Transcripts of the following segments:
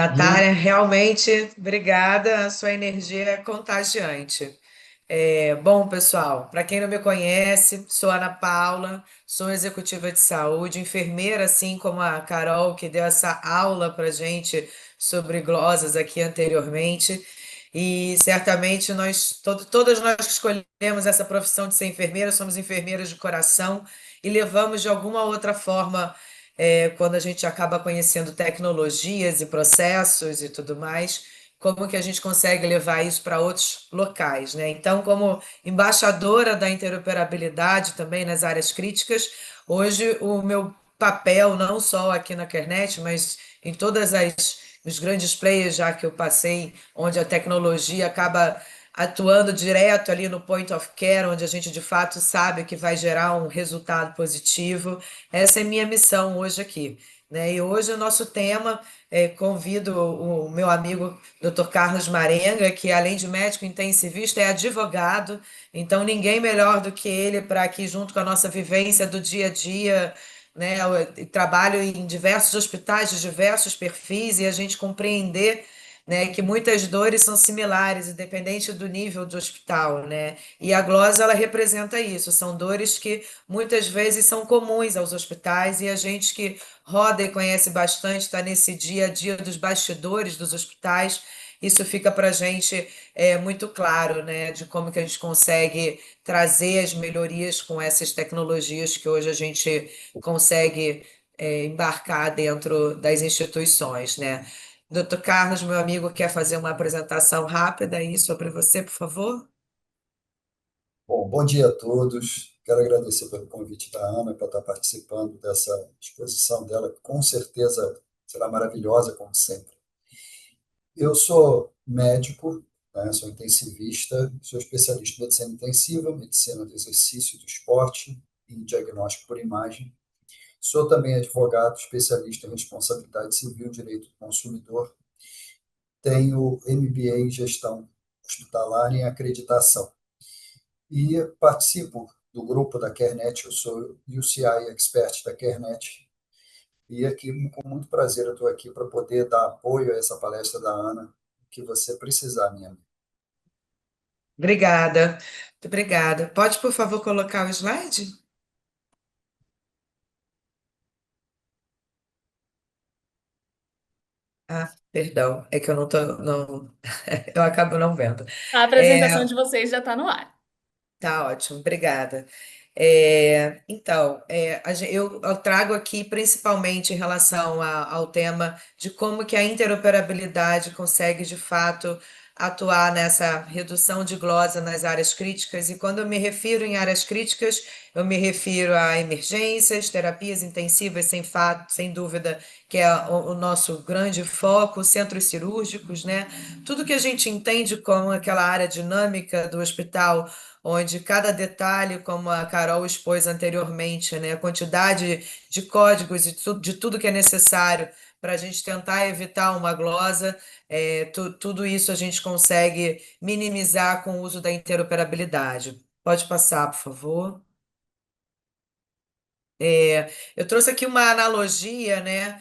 Natália, realmente, obrigada, a sua energia é contagiante. Bom, pessoal, para quem não me conhece, sou Ana Paula, sou executiva de saúde, enfermeira, assim como a Carol, que deu essa aula para gente sobre glosas aqui anteriormente. E certamente todas nós que escolhemos essa profissão de ser enfermeira, somos enfermeiras de coração e levamos de alguma outra forma quando a gente acaba conhecendo tecnologias e processos e tudo mais, como que a gente consegue levar isso para outros locais, né? Então, como embaixadora da interoperabilidade também nas áreas críticas, hoje o meu papel, não só aqui na Kernet, mas em todas as os grandes players já que eu passei, onde a tecnologia acaba atuando direto ali no point of care, onde a gente de fato sabe que vai gerar um resultado positivo. Essa é minha missão hoje aqui, né? E hoje o nosso tema, convido o meu amigo Dr. Carlos Marenga, que além de médico intensivista é advogado, então ninguém melhor do que ele para aqui junto com a nossa vivência do dia a dia, né? Eu trabalho em diversos hospitais de diversos perfis e a gente compreender, né, que muitas dores são similares, independente do nível do hospital, né? E a glosa ela representa isso, são dores que muitas vezes são comuns aos hospitais e a gente que roda e conhece bastante, está nesse dia a dia dos bastidores dos hospitais, isso fica para a gente muito claro, né, de como que a gente consegue trazer as melhorias com essas tecnologias que hoje a gente consegue embarcar dentro das instituições, né? Doutor Carlos, meu amigo, quer fazer uma apresentação rápida aí sobre você, por favor? Bom dia a todos. Quero agradecer pelo convite da Ana para estar participando dessa exposição dela, que com certeza será maravilhosa, como sempre. Eu sou médico, né, sou intensivista, sou especialista em medicina intensiva, medicina do exercício e do esporte e diagnóstico por imagem. Sou também advogado, especialista em responsabilidade civil, direito do consumidor. Tenho MBA em gestão hospitalar e em acreditação. E participo do grupo da Kernet, eu sou UCI Expert da Kernet, e aqui, com muito prazer, eu estou aqui para poder dar apoio a essa palestra da Ana, que você precisar, minha amiga. Obrigada, muito obrigada. Pode, por favor, colocar o slide? Ah, perdão, é que eu não tô, não, eu acabo não vendo. A apresentação É, de vocês já está no ar. Tá ótimo, obrigada. Então, eu trago aqui principalmente em relação ao tema de como que a interoperabilidade consegue de fato atuar nessa redução de glosa nas áreas críticas. E quando eu me refiro em áreas críticas, eu me refiro a emergências, terapias intensivas, sem dúvida, que é o nosso grande foco, centros cirúrgicos, né? Tudo que a gente entende como aquela área dinâmica do hospital onde cada detalhe, como a Carol expôs anteriormente, né, a quantidade de códigos e de tudo que é necessário para a gente tentar evitar uma glosa, tudo isso a gente consegue minimizar com o uso da interoperabilidade. Pode passar, por favor. Eu trouxe aqui uma analogia, né,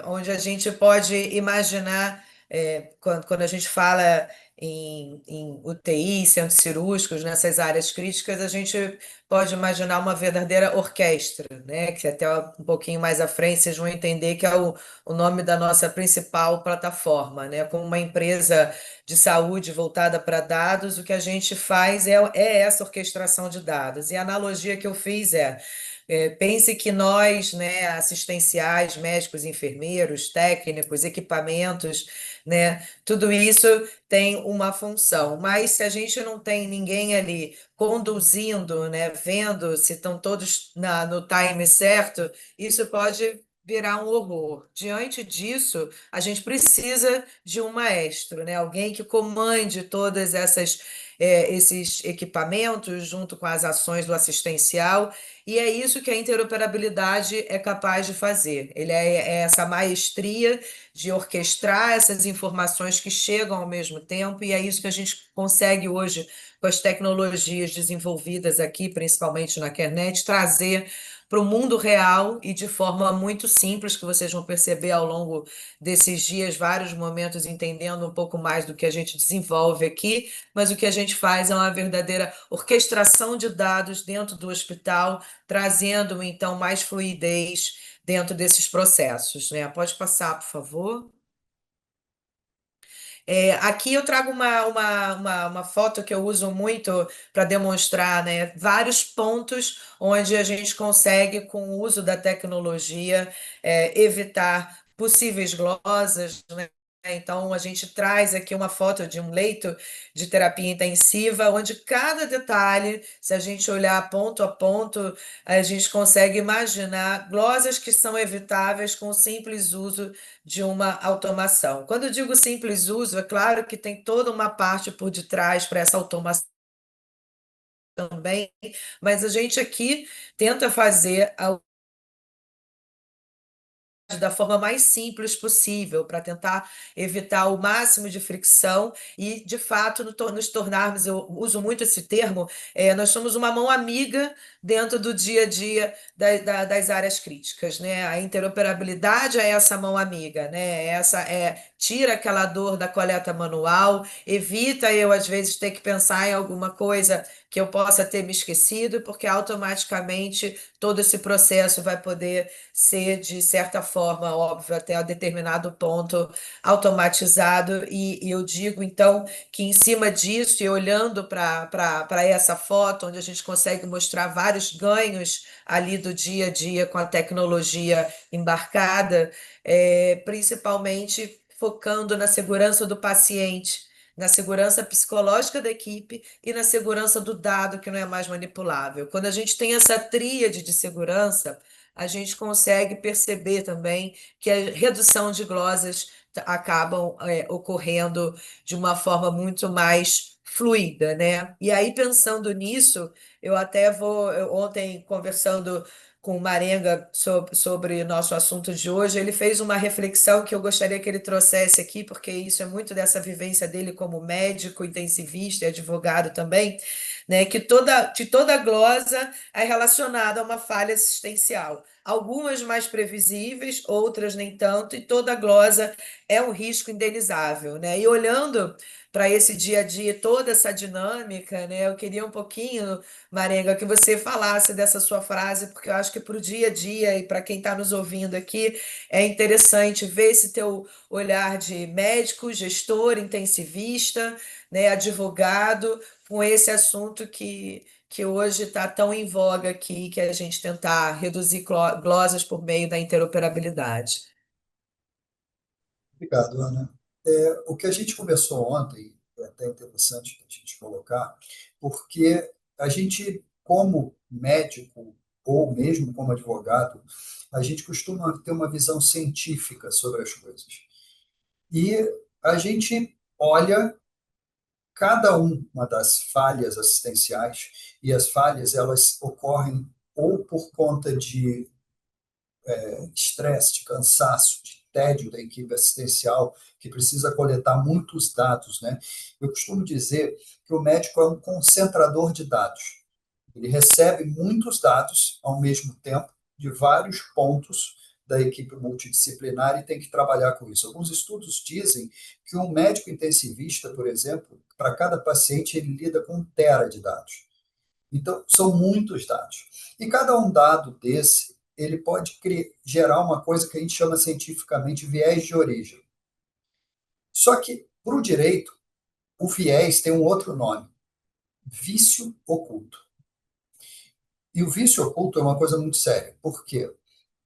onde a gente pode imaginar, quando a gente fala em UTI, centros cirúrgicos, nessas áreas críticas, a gente pode imaginar uma verdadeira orquestra, né, que até um pouquinho mais à frente vocês vão entender que é o nome da nossa principal plataforma, né, como uma empresa de saúde voltada para dados, o que a gente faz é essa orquestração de dados. E a analogia que eu fiz pense que nós, né, assistenciais, médicos, enfermeiros, técnicos, equipamentos, né, tudo isso tem uma função. Mas se a gente não tem ninguém ali conduzindo, né, vendo se estão todos no time certo, isso pode virar um horror. Diante disso, a gente precisa de um maestro, né, alguém que comande todas esses equipamentos junto com as ações do assistencial e é isso que a interoperabilidade é capaz de fazer. Ele é essa maestria de orquestrar essas informações que chegam ao mesmo tempo, e é isso que a gente consegue hoje, com as tecnologias desenvolvidas aqui, principalmente na Kernet, trazer para o mundo real e de forma muito simples, que vocês vão perceber ao longo desses dias, vários momentos, entendendo um pouco mais do que a gente desenvolve aqui, mas o que a gente faz é uma verdadeira orquestração de dados dentro do hospital, trazendo então mais fluidez dentro desses processos, né? Pode passar, por favor. Aqui eu trago uma foto que eu uso muito para demonstrar, né, vários pontos onde a gente consegue, com o uso da tecnologia, evitar possíveis glosas, né? Então, a gente traz aqui uma foto de um leito de terapia intensiva, onde cada detalhe, se a gente olhar ponto a ponto, a gente consegue imaginar glosas que são evitáveis com o simples uso de uma automação. Quando eu digo simples uso, é claro que tem toda uma parte por detrás para essa automação também, mas a gente aqui tenta fazer da forma mais simples possível, para tentar evitar o máximo de fricção e, de fato, nos tornarmos, eu uso muito esse termo, nós somos uma mão amiga dentro do dia a dia das áreas críticas, né? A interoperabilidade é essa mão amiga, né? Tira aquela dor da coleta manual, evita eu, às vezes, ter que pensar em alguma coisa que eu possa ter me esquecido, porque automaticamente todo esse processo vai poder ser, de certa forma, óbvio, até um determinado ponto, automatizado. E eu digo, então, que em cima disso, e olhando para essa foto, onde a gente consegue mostrar vários ganhos ali do dia a dia com a tecnologia embarcada, principalmente focando na segurança do paciente, na segurança psicológica da equipe e na segurança do dado que não é mais manipulável. Quando a gente tem essa tríade de segurança, a gente consegue perceber também que a redução de glosas acabam ocorrendo de uma forma muito mais fluida, né? E aí, pensando nisso, ontem, conversando com o Marenga sobre nosso assunto de hoje, ele fez uma reflexão que eu gostaria que ele trouxesse aqui, porque isso é muito dessa vivência dele como médico, intensivista e advogado também, né? Que toda glosa é relacionada a uma falha assistencial. Algumas mais previsíveis, outras nem tanto, e toda glosa é um risco indenizável, né? E olhando para esse dia a dia, toda essa dinâmica, né? Eu queria um pouquinho, Marenga, que você falasse dessa sua frase, porque eu acho que para o dia a dia e para quem está nos ouvindo aqui, é interessante ver esse teu olhar de médico, gestor, intensivista, né? Advogado, com esse assunto que hoje está tão em voga aqui, que é a gente tentar reduzir glosas por meio da interoperabilidade. Obrigado, Ana. O que a gente conversou ontem, é até interessante a gente colocar, porque a gente, como médico ou mesmo como advogado, a gente costuma ter uma visão científica sobre as coisas. E a gente olha cada uma das falhas assistenciais, e as falhas elas ocorrem ou por conta de estresse, de cansaço, de tédio da equipe assistencial, que precisa coletar muitos dados, né? Eu costumo dizer que o médico é um concentrador de dados. Ele recebe muitos dados ao mesmo tempo, de vários pontos da equipe multidisciplinar e tem que trabalhar com isso. Alguns estudos dizem que um médico intensivista, por exemplo, para cada paciente, ele lida com 1 tera de dados. Então, são muitos dados. E cada um dado desse, ele pode gerar uma coisa que a gente chama cientificamente viés de origem. Só que, para o direito, o viés tem um outro nome, vício oculto. E o vício oculto é uma coisa muito séria. Por quê?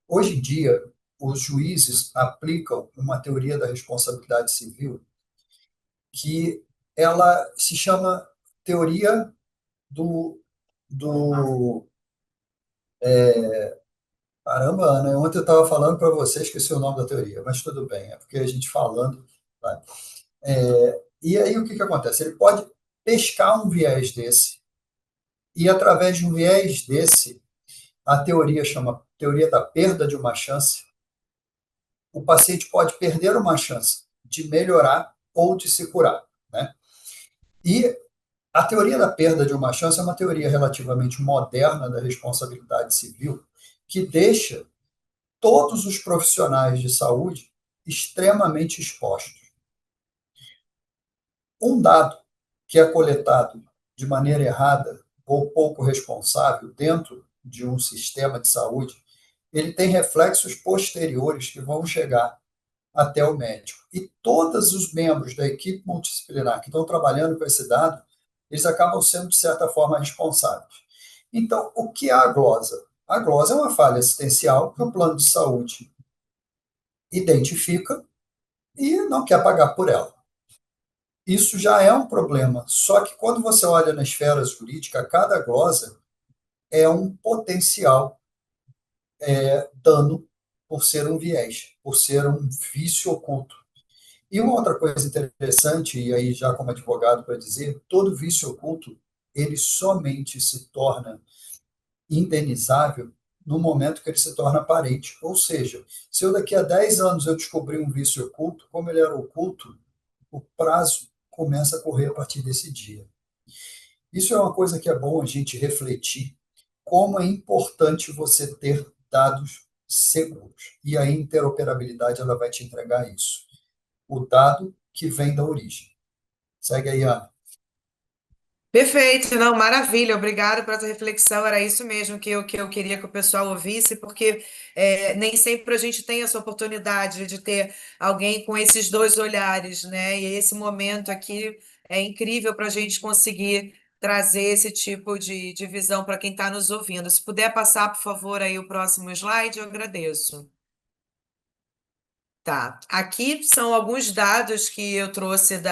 Hoje em dia, os juízes aplicam uma teoria da responsabilidade civil que ela se chama teoria do caramba, Ana, ontem eu estava falando para você, esqueci o nome da teoria, mas tudo bem, é porque a gente falando. Vai. E aí o que acontece? Ele pode pescar um viés desse, e através de um viés desse, a teoria chama teoria da perda de uma chance, o paciente pode perder uma chance de melhorar ou de se curar, né? E a teoria da perda de uma chance é uma teoria relativamente moderna da responsabilidade civil, que deixa todos os profissionais de saúde extremamente expostos. Um dado que é coletado de maneira errada ou pouco responsável dentro de um sistema de saúde, ele tem reflexos posteriores que vão chegar até o médico. E todos os membros da equipe multidisciplinar que estão trabalhando com esse dado, eles acabam sendo, de certa forma, responsáveis. Então, o que é a glosa? A glosa é uma falha assistencial que o plano de saúde identifica e não quer pagar por ela. Isso já é um problema. Só que quando você olha na esfera jurídica, cada glosa é um potencial dano por ser um viés, por ser um vício oculto. E uma outra coisa interessante, e aí já como advogado para dizer, todo vício oculto, ele somente se torna indenizável no momento que ele se torna aparente. Ou seja, se eu daqui a 10 anos eu descobrir um vício oculto, como ele era oculto, o prazo começa a correr a partir desse dia. Isso é uma coisa que é bom a gente refletir, como é importante você ter dados seguros. E a interoperabilidade ela vai te entregar isso. O dado que vem da origem. Segue aí, Ana. Perfeito, não, maravilha, obrigada por essa reflexão. Era isso mesmo que eu queria que o pessoal ouvisse, porque nem sempre a gente tem essa oportunidade de ter alguém com esses dois olhares, né? E esse momento aqui é incrível para a gente conseguir trazer esse tipo de visão para quem está nos ouvindo. Se puder passar, por favor, aí o próximo slide, eu agradeço. Tá, aqui são alguns dados que eu trouxe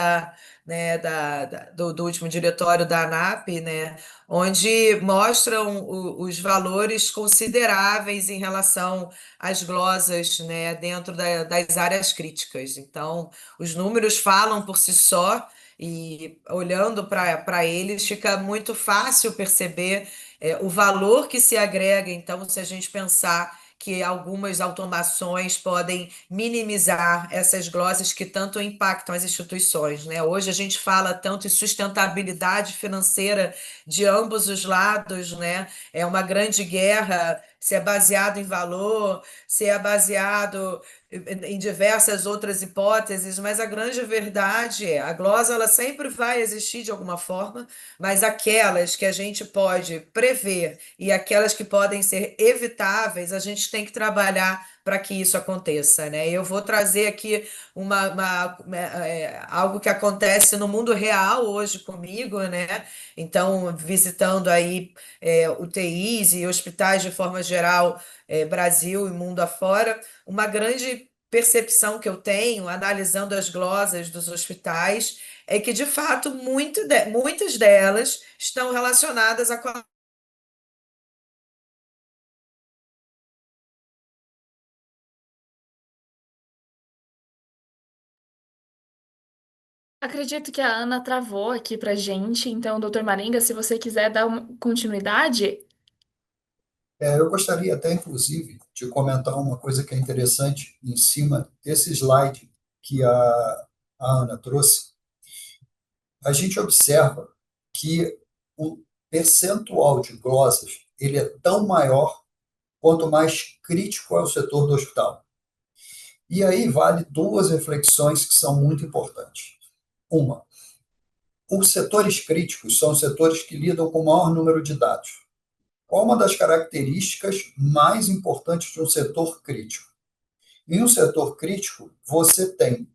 do último diretório da ANAP, né, onde mostram os valores consideráveis em relação às glosas, né, dentro das áreas críticas. Então, os números falam por si só e olhando para eles fica muito fácil perceber o valor que se agrega. Então, se a gente pensar que algumas automações podem minimizar essas glosas que tanto impactam as instituições, né? Hoje a gente fala tanto em sustentabilidade financeira de ambos os lados, né? É uma grande guerra, se é baseado em valor, se é baseado em diversas outras hipóteses, mas a grande verdade é, a glosa ela sempre vai existir de alguma forma, mas aquelas que a gente pode prever e aquelas que podem ser evitáveis, a gente tem que trabalhar para que isso aconteça, né? Eu vou trazer aqui algo que acontece no mundo real hoje comigo, né? Então, visitando aí UTIs e hospitais de forma geral, Brasil e mundo afora, uma grande percepção que eu tenho, analisando as glosas dos hospitais, é que, de fato, muitas delas estão relacionadas a Acredito que a Ana travou aqui pra gente, então, doutor Maringa, se você quiser dar uma continuidade. Eu gostaria até, inclusive, de comentar uma coisa que é interessante em cima desse slide que a Ana trouxe. A gente observa que o percentual de glosas ele é tão maior quanto mais crítico é o setor do hospital. E aí vale duas reflexões que são muito importantes. Uma, os setores críticos são os setores que lidam com o maior número de dados. Qual uma das características mais importantes de um setor crítico? Em um setor crítico, você tem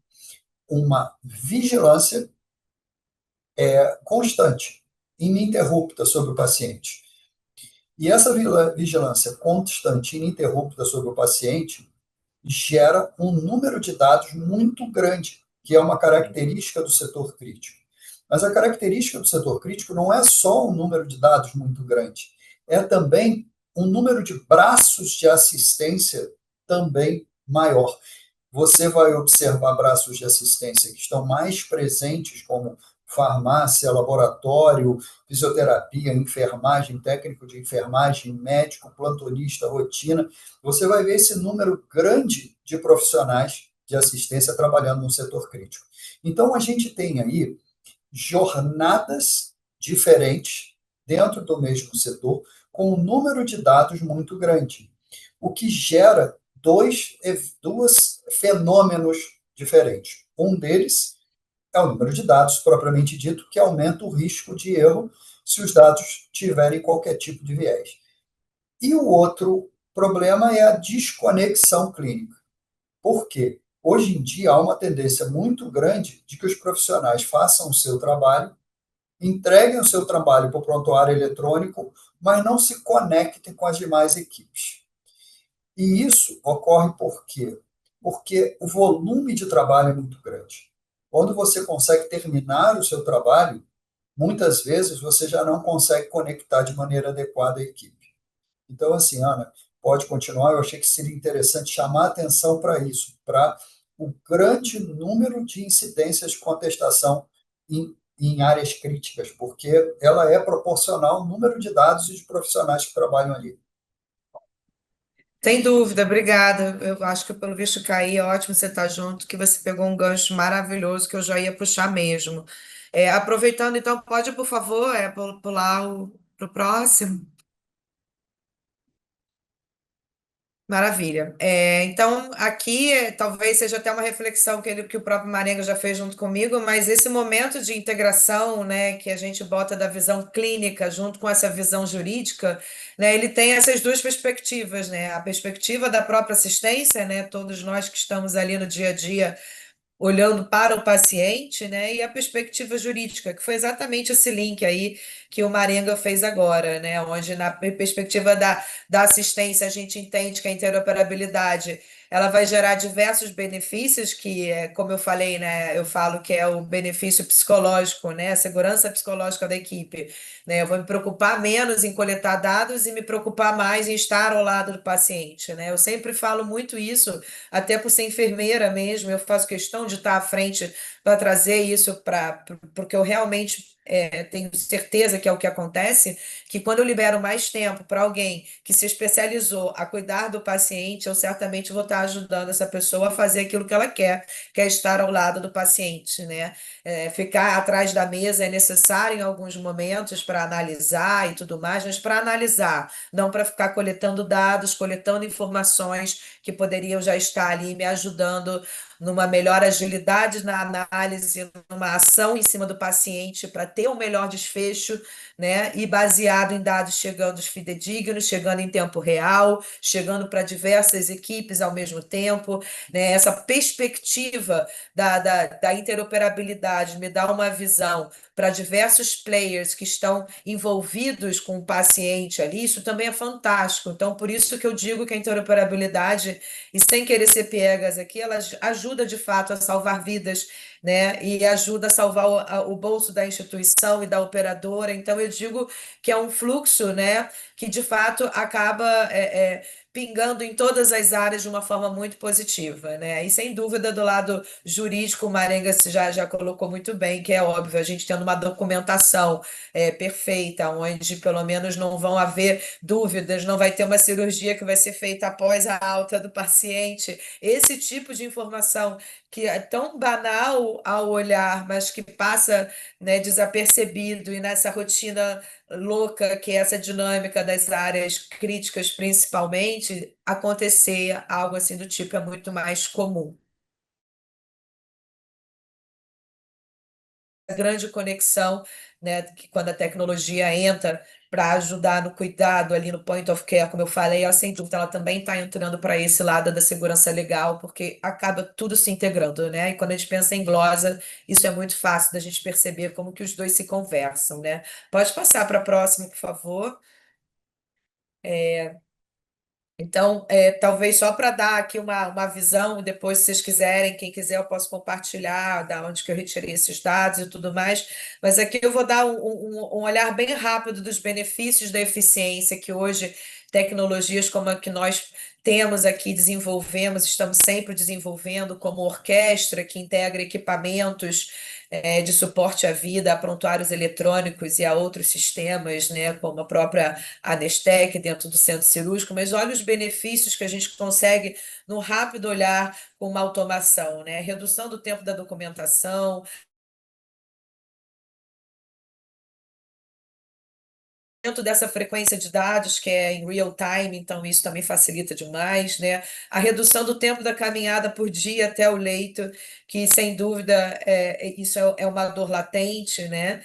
uma vigilância constante, ininterrupta sobre o paciente. E essa vigilância constante, ininterrupta sobre o paciente, gera um número de dados muito grande, que é uma característica do setor crítico. Mas a característica do setor crítico não é só um número de dados muito grande, é também um número de braços de assistência também maior. Você vai observar braços de assistência que estão mais presentes, como farmácia, laboratório, fisioterapia, enfermagem, técnico de enfermagem, médico, plantonista, rotina. Você vai ver esse número grande de profissionais de assistência trabalhando no setor crítico. Então, a gente tem aí jornadas diferentes dentro do mesmo setor, com um número de dados muito grande. o que gera dois fenômenos diferentes. Um deles é o número de dados propriamente dito, que aumenta o risco de erro se os dados tiverem qualquer tipo de viés. E o outro problema é a desconexão clínica. Por quê? Hoje em dia há uma tendência muito grande de que os profissionais façam o seu trabalho, entreguem o seu trabalho para o prontuário eletrônico, mas não se conectem com as demais equipes. E isso ocorre por quê? Porque o volume de trabalho é muito grande. Quando você consegue terminar o seu trabalho, muitas vezes você já não consegue conectar de maneira adequada a equipe. Então, assim, Ana, pode continuar. Eu achei que seria interessante chamar atenção para isso, para o grande número de incidências de contestação em áreas críticas, porque ela é proporcional ao número de dados e de profissionais que trabalham ali. Sem dúvida, obrigada. Eu acho que pelo visto cair, é ótimo você estar junto, que você pegou um gancho maravilhoso que eu já ia puxar mesmo. Aproveitando, então, pode, por favor, pular para o próximo. Maravilha. Então, aqui talvez seja até uma reflexão que o próprio Marengo já fez junto comigo, mas esse momento de integração, né, que a gente bota da visão clínica junto com essa visão jurídica, né, ele tem essas duas perspectivas, né, a perspectiva da própria assistência, né, todos nós que estamos ali no dia a dia olhando para o paciente, né, e a perspectiva jurídica, que foi exatamente esse link aí que o Marenga fez agora, né, onde na perspectiva da assistência a gente entende que a interoperabilidade ela vai gerar diversos benefícios que, como eu falei, né, eu falo que é o benefício psicológico, né, a segurança psicológica da equipe, né, eu vou me preocupar menos em coletar dados e me preocupar mais em estar ao lado do paciente, né, eu sempre falo muito isso até por ser enfermeira mesmo, eu faço questão de estar à frente para trazer isso porque eu realmente tenho certeza que é o que acontece, que quando eu libero mais tempo para alguém que se especializou a cuidar do paciente, eu certamente vou estar ajudando essa pessoa a fazer aquilo que ela quer, que é estar ao lado do paciente, né? Ficar atrás da mesa é necessário em alguns momentos para analisar e tudo mais, mas para analisar, não para ficar coletando dados, coletando informações que poderiam já estar ali me ajudando numa melhor agilidade na análise, numa ação em cima do paciente para ter um melhor desfecho, né? E baseado em dados chegando fidedignos, chegando em tempo real, chegando para diversas equipes ao mesmo tempo, né? Essa perspectiva da interoperabilidade me dá uma visão para diversos players que estão envolvidos com o paciente ali, isso também é fantástico. Então, por isso que eu digo que a interoperabilidade, e sem querer ser piegas aqui, ela ajuda de fato a salvar vidas, né? E ajuda a salvar o bolso da instituição e da operadora. Então, eu digo que é um fluxo, né? Que de fato acaba pingando em todas as áreas de uma forma muito positiva, né? E sem dúvida, do lado jurídico, o Marenga já colocou muito bem, que é óbvio, a gente tendo uma documentação perfeita, onde pelo menos não vão haver dúvidas, não vai ter uma cirurgia que vai ser feita após a alta do paciente. Esse tipo de informação que é tão banal ao olhar, mas que passa, né, desapercebido e nessa rotina louca que é essa dinâmica das áreas críticas, principalmente, acontecer algo assim do tipo é muito mais comum. A grande conexão, né, que quando a tecnologia entra para ajudar no cuidado ali no point of care, como eu falei, ela sem dúvida ela também está entrando para esse lado da segurança legal, porque acaba tudo se integrando, né? E quando a gente pensa em glosa, isso é muito fácil da gente perceber como que os dois se conversam, né? Pode passar para a próxima, por favor. Então, talvez só para dar aqui uma visão, depois, se vocês quiserem, quem quiser, eu posso compartilhar da onde que eu retirei esses dados e tudo mais, mas aqui eu vou dar um olhar bem rápido dos benefícios da eficiência, que hoje tecnologias como a que nós temos aqui, desenvolvemos, estamos sempre desenvolvendo, como orquestra, que integra equipamentos de suporte à vida, a prontuários eletrônicos e a outros sistemas, né, como a própria a Nestec dentro do centro cirúrgico, mas olha os benefícios que a gente consegue num rápido olhar com uma automação, né? Redução do tempo da documentação, dessa frequência de dados, que é em real time, então isso também facilita demais, né? A redução do tempo da caminhada por dia até o leito, que sem dúvida isso é uma dor latente, né?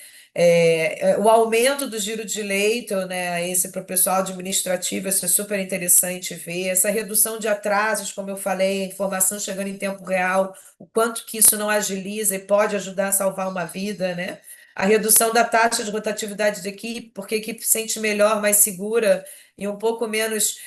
O aumento do giro de leito, né? Esse para o pessoal administrativo, isso é super interessante ver. Essa redução de atrasos, como eu falei, a informação chegando em tempo real, o quanto que isso não agiliza e pode ajudar a salvar uma vida, né? A redução da taxa de rotatividade de equipe, porque a equipe se sente melhor, mais segura e um pouco menos,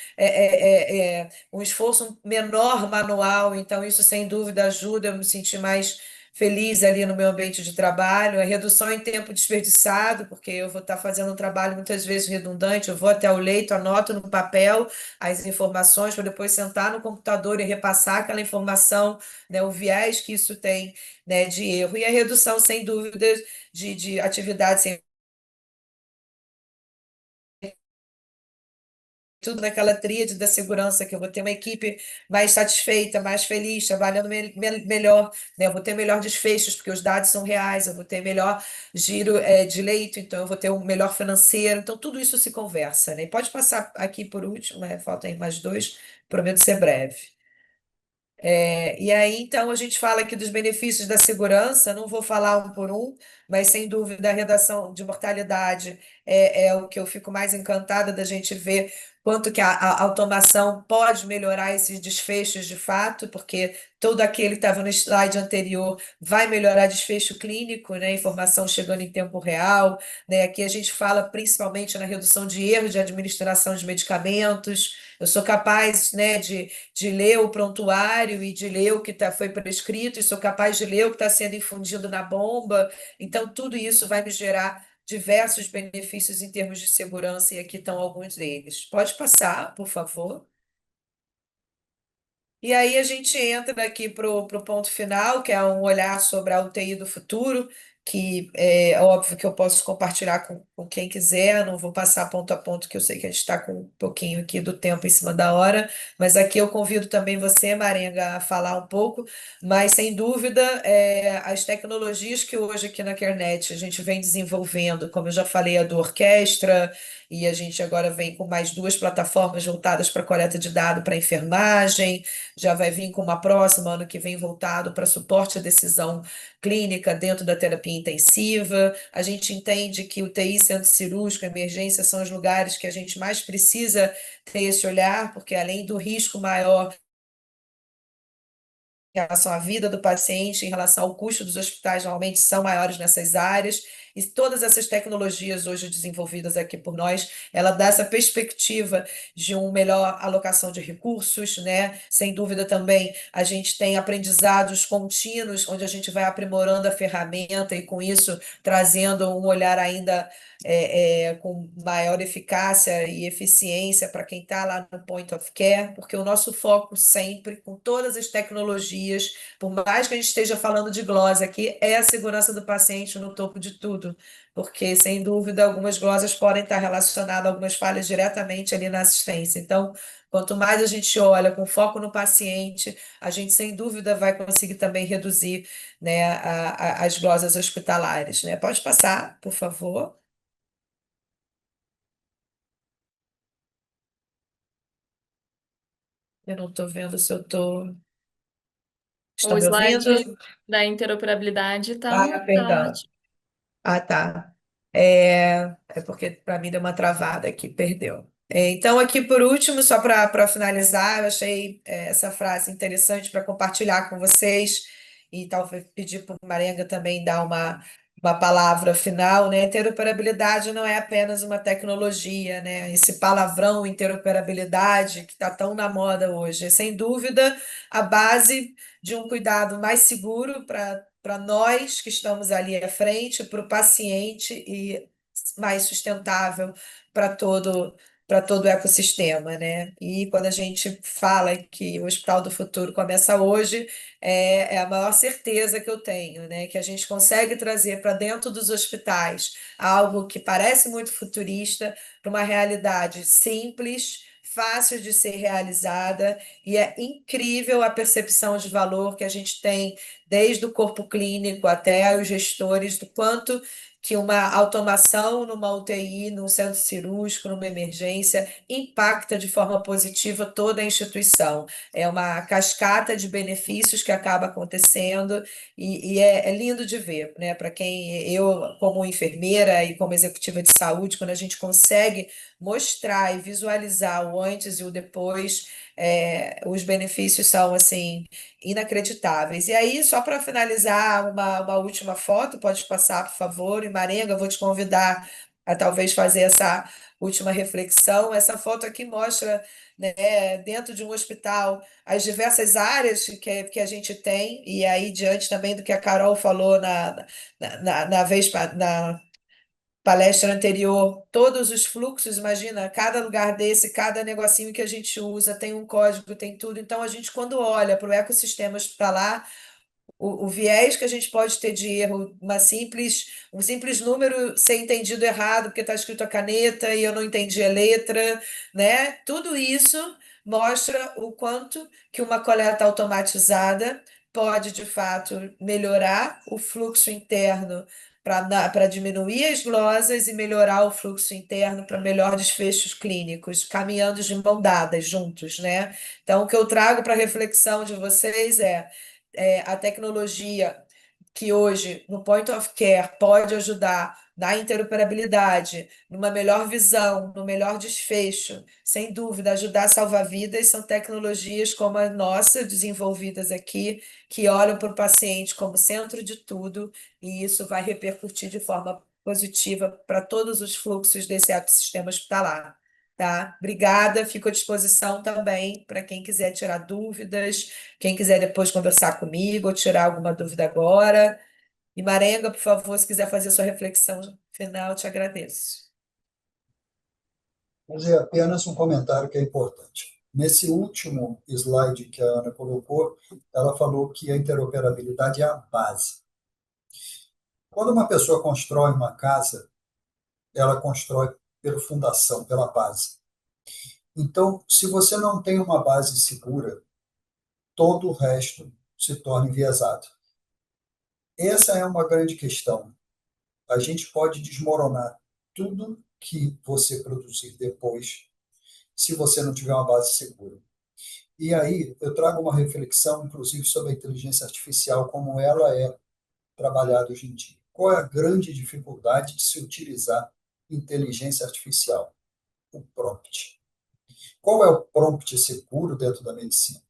um esforço menor manual. Então, isso sem dúvida ajuda eu me sentir mais feliz ali no meu ambiente de trabalho. A redução em tempo desperdiçado, porque eu vou estar fazendo um trabalho muitas vezes redundante, eu vou até o leito, anoto no papel as informações para depois sentar no computador e repassar aquela informação, né, o viés que isso tem, né, de erro. E a redução, sem dúvida, de atividades sem tudo naquela tríade da segurança, que eu vou ter uma equipe mais satisfeita, mais feliz, trabalhando melhor, né? Eu vou ter melhor desfechos, porque os dados são reais, eu vou ter melhor giro de leito, então eu vou ter um melhor financeiro, então tudo isso se conversa, né? E pode passar aqui por último, né? Faltam aí mais dois, prometo ser breve. E aí, então, a gente fala aqui dos benefícios da segurança, não vou falar um por um, mas sem dúvida a redação de mortalidade é o que eu fico mais encantada da gente ver quanto que a automação pode melhorar esses desfechos de fato, porque todo aquele que estava no slide anterior vai melhorar desfecho clínico, né? Informação chegando em tempo real, né? Aqui a gente fala principalmente na redução de erros de administração de medicamentos. Eu sou capaz, né, de ler o prontuário e de ler o que foi prescrito, e sou capaz de ler o que está sendo infundido na bomba. Então, tudo isso vai me gerar diversos benefícios em termos de segurança, e aqui estão alguns deles. Pode passar, por favor. E aí a gente entra aqui para o ponto final, que é um olhar sobre a UTI do futuro, que é óbvio que eu posso compartilhar com quem quiser, não vou passar ponto a ponto, que eu sei que a gente está com um pouquinho aqui do tempo em cima da hora, mas aqui eu convido também você, Marenga, a falar um pouco, mas sem dúvida, as tecnologias que hoje aqui na Kernet a gente vem desenvolvendo, como eu já falei, a do Orquestra, e a gente agora vem com mais duas plataformas voltadas para coleta de dados para enfermagem, já vai vir com uma próxima, ano que vem, voltado para suporte à decisão clínica dentro da terapia intensiva. A gente entende que UTI, centro cirúrgico, emergência são os lugares que a gente mais precisa ter esse olhar, porque além do risco maior em relação à vida do paciente, em relação ao custo dos hospitais, normalmente são maiores nessas áreas, e todas essas tecnologias hoje desenvolvidas aqui por nós, ela dá essa perspectiva de uma melhor alocação de recursos, né? Sem dúvida também a gente tem aprendizados contínuos, onde a gente vai aprimorando a ferramenta e com isso trazendo um olhar ainda com maior eficácia e eficiência para quem está lá no point of care, porque o nosso foco sempre, com todas as tecnologias, por mais que a gente esteja falando de glosa aqui, é a segurança do paciente no topo de tudo, porque, sem dúvida, algumas glosas podem estar relacionadas a algumas falhas diretamente ali na assistência. Então, quanto mais a gente olha com foco no paciente, a gente, sem dúvida, vai conseguir também reduzir, né, as glosas hospitalares, né? Pode passar, por favor. Eu não estou vendo se eu estou. O Estão me ouvindo? slide da interoperabilidade Ah, tá perdão. ótimo. Ah, tá. É porque para mim deu uma travada aqui, perdeu. Então, aqui por último, só para finalizar, eu achei essa frase interessante para compartilhar com vocês e talvez pedir para o Marenga também dar uma palavra final, né? Interoperabilidade não é apenas uma tecnologia, né? Esse palavrão interoperabilidade que está tão na moda hoje, é sem dúvida a base de um cuidado mais seguro para nós que estamos ali à frente, para o paciente e mais sustentável para todo o ecossistema, né? E quando a gente fala que o Hospital do Futuro começa hoje, é a maior certeza que eu tenho, né? Que a gente consegue trazer para dentro dos hospitais algo que parece muito futurista para uma realidade simples, fácil de ser realizada, e é incrível a percepção de valor que a gente tem desde o corpo clínico até os gestores, do quanto que uma automação numa UTI, num centro cirúrgico, numa emergência, impacta de forma positiva toda a instituição. É uma cascata de benefícios que acaba acontecendo e é lindo de ver, né? Para quem eu, como enfermeira e como executiva de saúde, quando a gente consegue mostrar e visualizar o antes e o depois, os benefícios são assim inacreditáveis. E aí, só para finalizar, uma última foto, pode passar, por favor, e Marenga, eu vou te convidar a talvez fazer essa última reflexão. Essa foto aqui mostra, né, dentro de um hospital, as diversas áreas que a gente tem, e aí, diante também do que a Carol falou na vez, na palestra anterior, todos os fluxos, imagina, cada lugar desse, cada negocinho que a gente usa tem um código, tem tudo. Então, a gente, quando olha para o ecossistema hospitalar, o viés que a gente pode ter de erro, um simples número ser entendido errado, porque está escrito a caneta e eu não entendi a letra, né? Tudo isso mostra o quanto que uma coleta automatizada pode, de fato, melhorar o fluxo interno para diminuir as glosas e melhorar o fluxo interno para melhor desfechos clínicos, caminhando de mão dadas juntos, né? Então, o que eu trago para reflexão de vocês a tecnologia que hoje no Point of Care pode ajudar na interoperabilidade, numa melhor visão, no melhor desfecho, sem dúvida, ajudar a salvar vidas, são tecnologias como a nossa, desenvolvidas aqui, que olham para o paciente como centro de tudo, e isso vai repercutir de forma positiva para todos os fluxos desse ecossistema hospitalar. Tá? Obrigada, fico à disposição também para quem quiser tirar dúvidas, quem quiser depois conversar comigo ou tirar alguma dúvida agora. E Marenga, por favor, se quiser fazer sua reflexão final, te agradeço. Fazer apenas um comentário que é importante. Nesse último slide que a Ana colocou, ela falou que a interoperabilidade é a base. Quando uma pessoa constrói uma casa, ela constrói pela fundação, pela base. Então, se você não tem uma base segura, todo o resto se torna enviesado. Essa é uma grande questão. A gente pode desmoronar tudo que você produzir depois, se você não tiver uma base segura. E aí, eu trago uma reflexão, inclusive, sobre a inteligência artificial, como ela é trabalhada hoje em dia. Qual é a grande dificuldade de se utilizar inteligência artificial? O prompt. Qual é o prompt seguro dentro da medicina?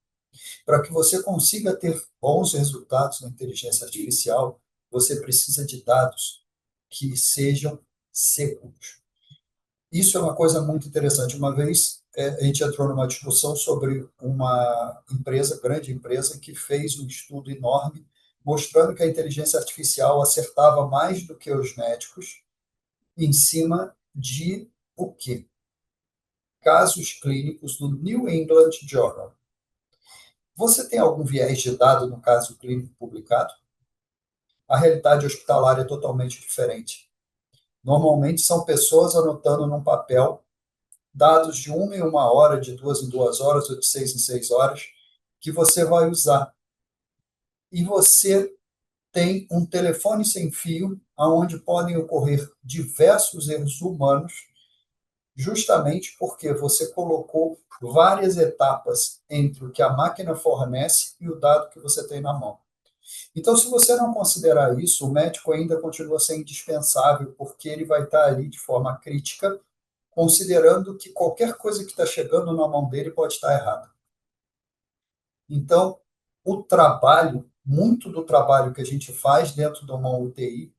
Para que você consiga ter bons resultados na inteligência artificial, você precisa de dados que sejam seguros. Isso é uma coisa muito interessante. Uma vez a gente entrou numa discussão sobre uma empresa, grande empresa, que fez um estudo enorme mostrando que a inteligência artificial acertava mais do que os médicos em cima de o quê? Casos clínicos do New England Journal. Você tem algum viés de dado no caso clínico publicado? A realidade hospitalar é totalmente diferente. Normalmente são pessoas anotando num papel dados de 1 em 1 hora, de 2 em 2 horas, ou de 6 em 6 horas, que você vai usar. E você tem um telefone sem fio, onde podem ocorrer diversos erros humanos, justamente porque você colocou várias etapas entre o que a máquina fornece e o dado que você tem na mão. Então, se você não considerar isso, o médico ainda continua sendo indispensável, porque ele vai estar ali de forma crítica, considerando que qualquer coisa que está chegando na mão dele pode estar errada. Então, o trabalho, muito do trabalho que a gente faz dentro de uma UTI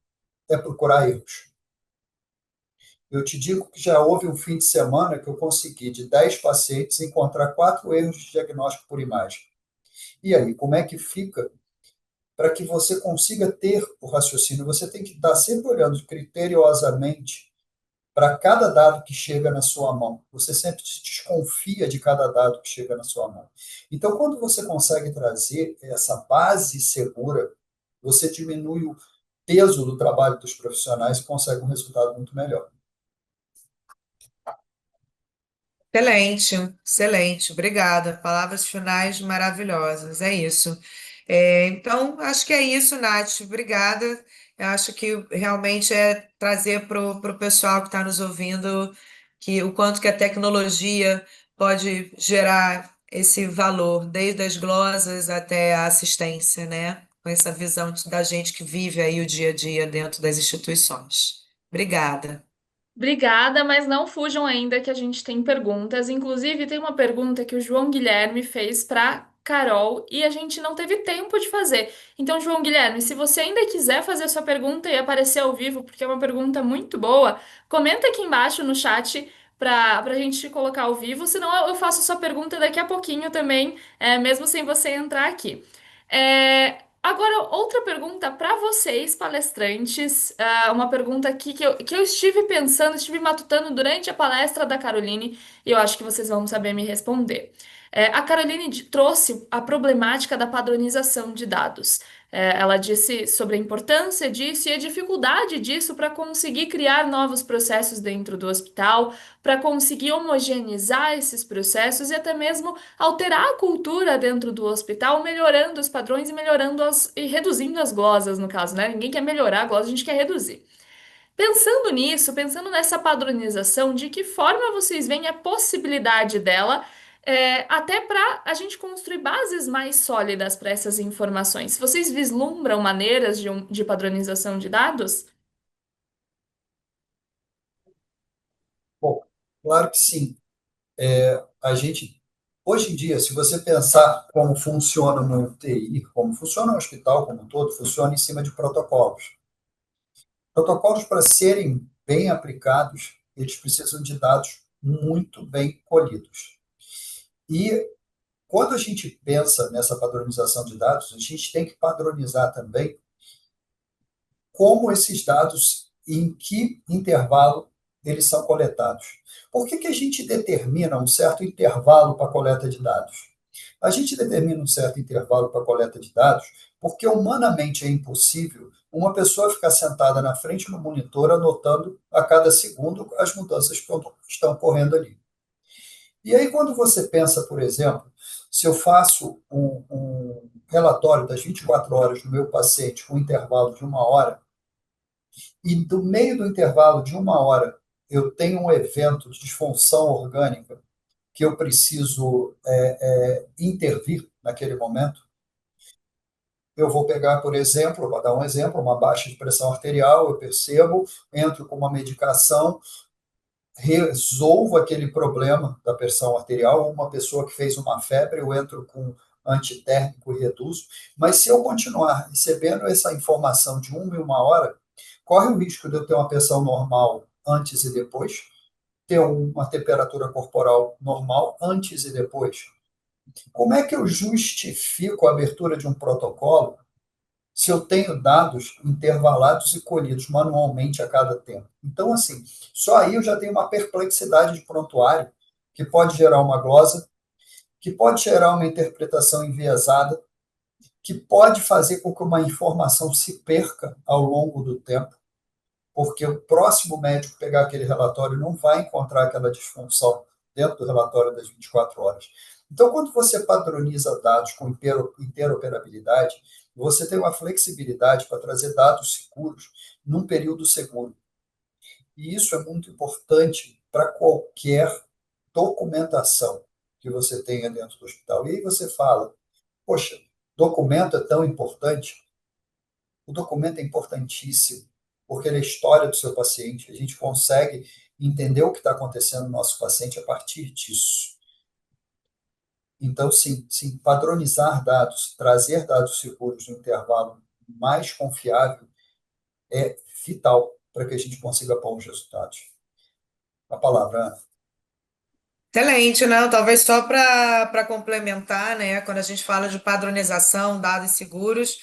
é procurar erros. Eu te digo que já houve um fim de semana que eu consegui, de 10 pacientes, encontrar 4 erros de diagnóstico por imagem. E aí, como é que fica? Para que você consiga ter o raciocínio, você tem que estar sempre olhando criteriosamente para cada dado que chega na sua mão. Você sempre desconfia de cada dado que chega na sua mão. Então, quando você consegue trazer essa base segura, você diminui o peso do trabalho dos profissionais e consegue um resultado muito melhor. Excelente, excelente, obrigada. Palavras finais maravilhosas, é isso. Então, acho que é isso, Nath. Obrigada. Eu acho que realmente é trazer para o pessoal que está nos ouvindo que o quanto que a tecnologia pode gerar esse valor, desde as glosas até a assistência, né? Com essa visão da gente que vive aí o dia a dia dentro das instituições. Obrigada. Obrigada, mas não fujam ainda que a gente tem perguntas. Inclusive, tem uma pergunta que o João Guilherme fez para Carol e a gente não teve tempo de fazer. Então, João Guilherme, se você ainda quiser fazer a sua pergunta e aparecer ao vivo, porque é uma pergunta muito boa, comenta aqui embaixo no chat para a gente colocar ao vivo. Senão, eu faço a sua pergunta daqui a pouquinho também, mesmo sem você entrar aqui. Agora, outra pergunta para vocês, palestrantes, uma pergunta aqui que eu estive pensando, estive matutando durante a palestra da Caroline, e eu acho que vocês vão saber me responder. A Caroline trouxe a problemática da padronização de dados. Ela disse sobre a importância disso e a dificuldade disso para conseguir criar novos processos dentro do hospital, para conseguir homogeneizar esses processos e até mesmo alterar a cultura dentro do hospital, melhorando os padrões e melhorando e reduzindo as glosas, no caso, né? Ninguém quer melhorar a glosa, a gente quer reduzir. Pensando nisso, pensando nessa padronização, de que forma vocês veem a possibilidade dela, até para a gente construir bases mais sólidas para essas informações? Vocês vislumbram maneiras de padronização de dados? Bom, claro que sim. A gente, hoje em dia, se você pensar como funciona uma UTI, como funciona o hospital como um todo, funciona em cima de protocolos. Protocolos, para serem bem aplicados, eles precisam de dados muito bem colhidos. E quando a gente pensa nessa padronização de dados, a gente tem que padronizar também como esses dados, em que intervalo eles são coletados. Por que a gente determina um certo intervalo para a coleta de dados? A gente determina um certo intervalo para a coleta de dados porque humanamente é impossível uma pessoa ficar sentada na frente do monitor anotando a cada segundo as mudanças que estão ocorrendo ali. E aí, quando você pensa, por exemplo, se eu faço um relatório das 24 horas do meu paciente com um intervalo de 1 hora, e do meio do intervalo de 1 hora eu tenho um evento de disfunção orgânica que eu preciso intervir naquele momento, eu vou pegar, por exemplo, vou dar um exemplo, uma baixa de pressão arterial, eu percebo, entro com uma medicação, resolvo aquele problema da pressão arterial, uma pessoa que fez uma febre, eu entro com antitérmico e reduzo, mas se eu continuar recebendo essa informação de 1 em 1 hora, corre o risco de eu ter uma pressão normal antes e depois, ter uma temperatura corporal normal antes e depois. Como é que eu justifico a abertura de um protocolo se eu tenho dados intervalados e colhidos manualmente a cada tempo? Então, assim, só aí eu já tenho uma perplexidade de prontuário que pode gerar uma glosa, que pode gerar uma interpretação enviesada, que pode fazer com que uma informação se perca ao longo do tempo, porque o próximo médico pegar aquele relatório não vai encontrar aquela disfunção dentro do relatório das 24 horas. Então, quando você padroniza dados com interoperabilidade, você tem uma flexibilidade para trazer dados seguros num período seguro. E isso é muito importante para qualquer documentação que você tenha dentro do hospital. E aí você fala, poxa, documento é tão importante? O documento é importantíssimo, porque ele é a história do seu paciente. A gente consegue entender o que está acontecendo no nosso paciente a partir disso. Então, sim, sim, padronizar dados, trazer dados seguros no intervalo mais confiável é vital para que a gente consiga bons resultados. A palavra, Ana. Excelente, não, talvez só para complementar, né, quando a gente fala de padronização, dados seguros,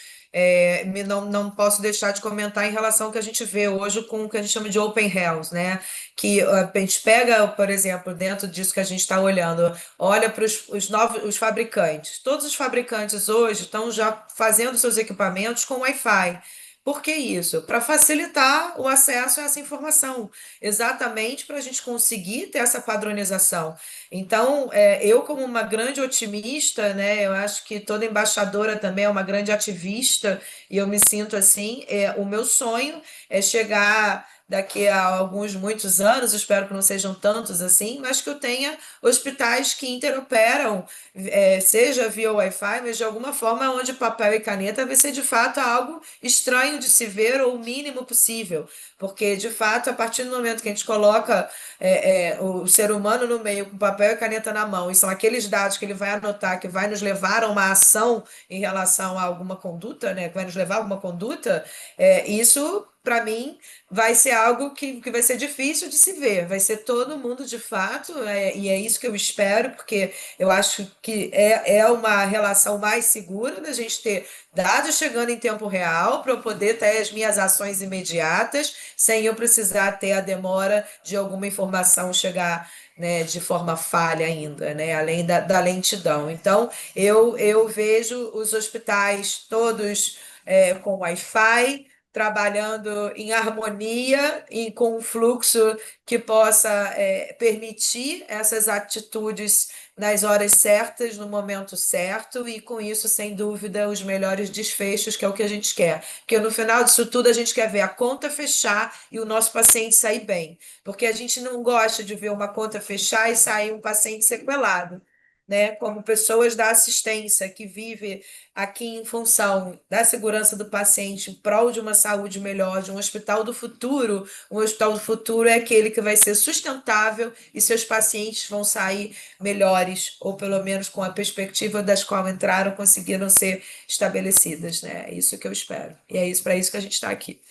não posso deixar de comentar em relação ao que a gente vê hoje com o que a gente chama de open health, né, que a gente pega, por exemplo, dentro disso que a gente está olhando, olha para os novos os fabricantes, todos os fabricantes hoje estão já fazendo seus equipamentos com Wi-Fi. Por que isso? Para facilitar o acesso a essa informação, exatamente para a gente conseguir ter essa padronização. Então, eu, como uma grande otimista, né, eu acho que toda embaixadora também é uma grande ativista, e eu me sinto assim. O meu sonho é chegar daqui a alguns muitos anos, espero que não sejam tantos assim, mas que eu tenha hospitais que interoperam, seja via Wi-Fi, mas de alguma forma onde papel e caneta vai ser de fato algo estranho de se ver ou o mínimo possível, porque de fato, a partir do momento que a gente coloca o ser humano no meio com papel e caneta na mão, e são aqueles dados que ele vai anotar, que vai nos levar a uma ação em relação a alguma conduta, né, que vai nos levar a alguma conduta, isso, para mim, vai ser algo que vai ser difícil de se ver, vai ser todo mundo de fato, e é isso que eu espero, porque eu acho que é uma relação mais segura da gente ter dados chegando em tempo real para eu poder ter as minhas ações imediatas, sem eu precisar ter a demora de alguma informação chegar, né, de forma falha ainda, né, além da lentidão. Então, eu vejo os hospitais todos com Wi-Fi, trabalhando em harmonia e com um fluxo que possa permitir essas atitudes nas horas certas, no momento certo, e com isso, sem dúvida, os melhores desfechos, que é o que a gente quer. Porque no final disso tudo, a gente quer ver a conta fechar e o nosso paciente sair bem. Porque a gente não gosta de ver uma conta fechar e sair um paciente sequelado. Né, como pessoas da assistência que vive aqui em função da segurança do paciente, em prol de uma saúde melhor, de um hospital do futuro. Um hospital do futuro é aquele que vai ser sustentável e seus pacientes vão sair melhores, ou pelo menos com a perspectiva das qual entraram, conseguiram ser estabelecidas, né? É isso que eu espero. E é isso para isso que a gente está aqui.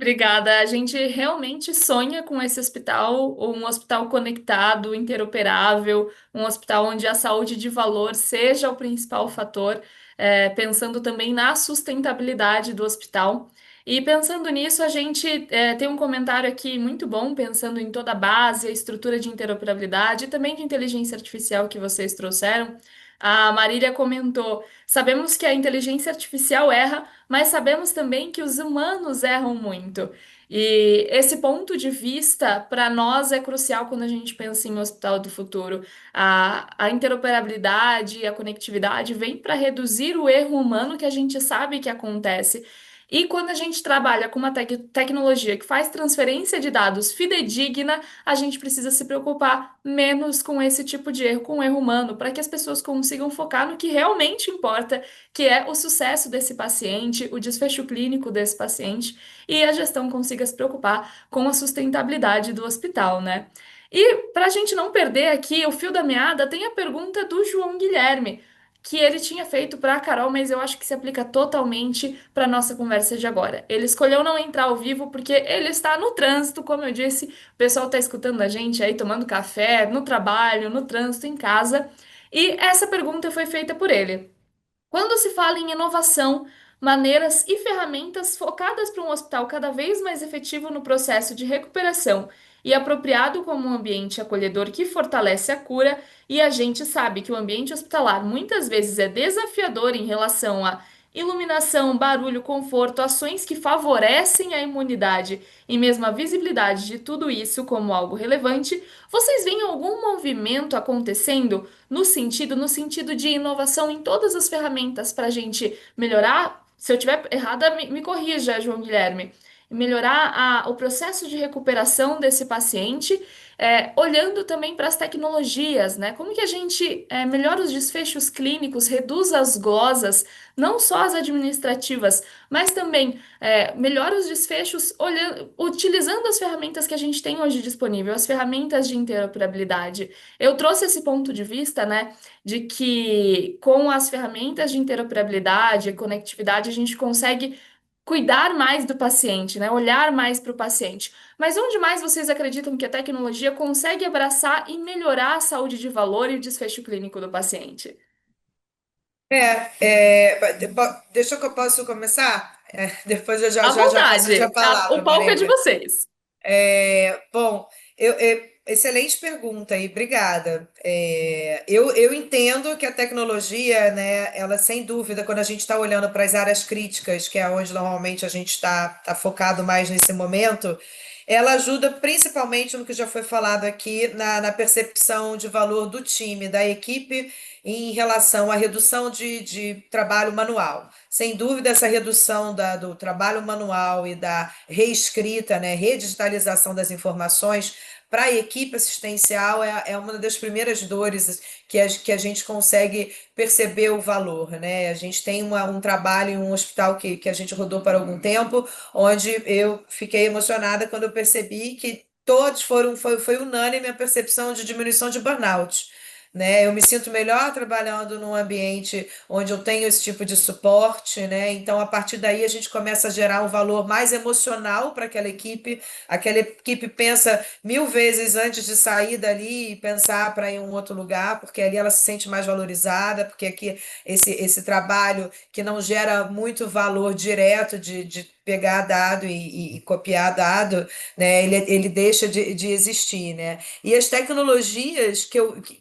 Obrigada. A gente realmente sonha com esse hospital, um hospital conectado, interoperável, um hospital onde a saúde de valor seja o principal fator, pensando também na sustentabilidade do hospital. E pensando nisso, a gente tem um comentário aqui muito bom, pensando em toda a base, a estrutura de interoperabilidade e também de inteligência artificial que vocês trouxeram. A Marília comentou: sabemos que a inteligência artificial erra, mas sabemos também que os humanos erram muito. E esse ponto de vista, para nós, é crucial quando a gente pensa em hospital do futuro. A interoperabilidade, a conectividade vem para reduzir o erro humano que a gente sabe que acontece. E quando a gente trabalha com uma tecnologia que faz transferência de dados fidedigna, a gente precisa se preocupar menos com esse tipo de erro, com o erro humano, para que as pessoas consigam focar no que realmente importa, que é o sucesso desse paciente, o desfecho clínico desse paciente, e a gestão consiga se preocupar com a sustentabilidade do hospital, né? E para a gente não perder aqui o fio da meada, tem a pergunta do João Guilherme, que ele tinha feito para a Carol, mas eu acho que se aplica totalmente para nossa conversa de agora. Ele escolheu não entrar ao vivo porque ele está no trânsito, como eu disse, o pessoal está escutando a gente aí tomando café, no trabalho, no trânsito, em casa. E essa pergunta foi feita por ele. Quando se fala em inovação, maneiras e ferramentas focadas para um hospital cada vez mais efetivo no processo de recuperação e apropriado como um ambiente acolhedor que fortalece a cura, e a gente sabe que o ambiente hospitalar muitas vezes é desafiador em relação a iluminação, barulho, conforto, ações que favorecem a imunidade e mesmo a visibilidade de tudo isso como algo relevante, vocês veem algum movimento acontecendo no sentido de inovação em todas as ferramentas para a gente melhorar? Se eu tiver errada, me corrija, João Guilherme. Melhorar o processo de recuperação desse paciente, olhando também para as tecnologias, né? Como que a gente melhora os desfechos clínicos, reduz as glosas, não só as administrativas, mas também melhora os desfechos utilizando as ferramentas que a gente tem hoje disponível, as ferramentas de interoperabilidade. Eu trouxe esse ponto de vista, né, de que com as ferramentas de interoperabilidade e conectividade a gente consegue cuidar mais do paciente, né, olhar mais para o paciente. Mas onde mais vocês acreditam que a tecnologia consegue abraçar e melhorar a saúde de valor e o desfecho clínico do paciente? Deixa que eu posso começar? Depois eu já, À já passo a vontade, palavra, o palco é de Marília. vocês. Bom, Excelente pergunta e obrigada. Eu entendo que a tecnologia, né, ela sem dúvida, quando a gente está olhando para as áreas críticas, que é onde normalmente a gente está focado mais nesse momento, ela ajuda principalmente no que já foi falado aqui, na percepção de valor do time, da equipe, em relação à redução de trabalho manual. Sem dúvida, essa redução do trabalho manual e da reescrita, né, redigitalização das informações para a equipe assistencial é uma das primeiras dores que a gente consegue perceber o valor, né? A gente tem um trabalho em um hospital que a gente rodou por algum tempo, onde eu fiquei emocionada quando eu percebi que todos foi unânime a percepção de diminuição de burnout. Né? Eu me sinto melhor trabalhando num ambiente onde eu tenho esse tipo de suporte, né? Então, a partir daí, a gente começa a gerar um valor mais emocional para aquela equipe pensa 1000 vezes antes de sair dali e pensar para ir em um outro lugar, porque ali ela se sente mais valorizada, porque aqui esse trabalho que não gera muito valor direto de pegar dado e copiar dado, né? Ele deixa de existir, né? E as tecnologias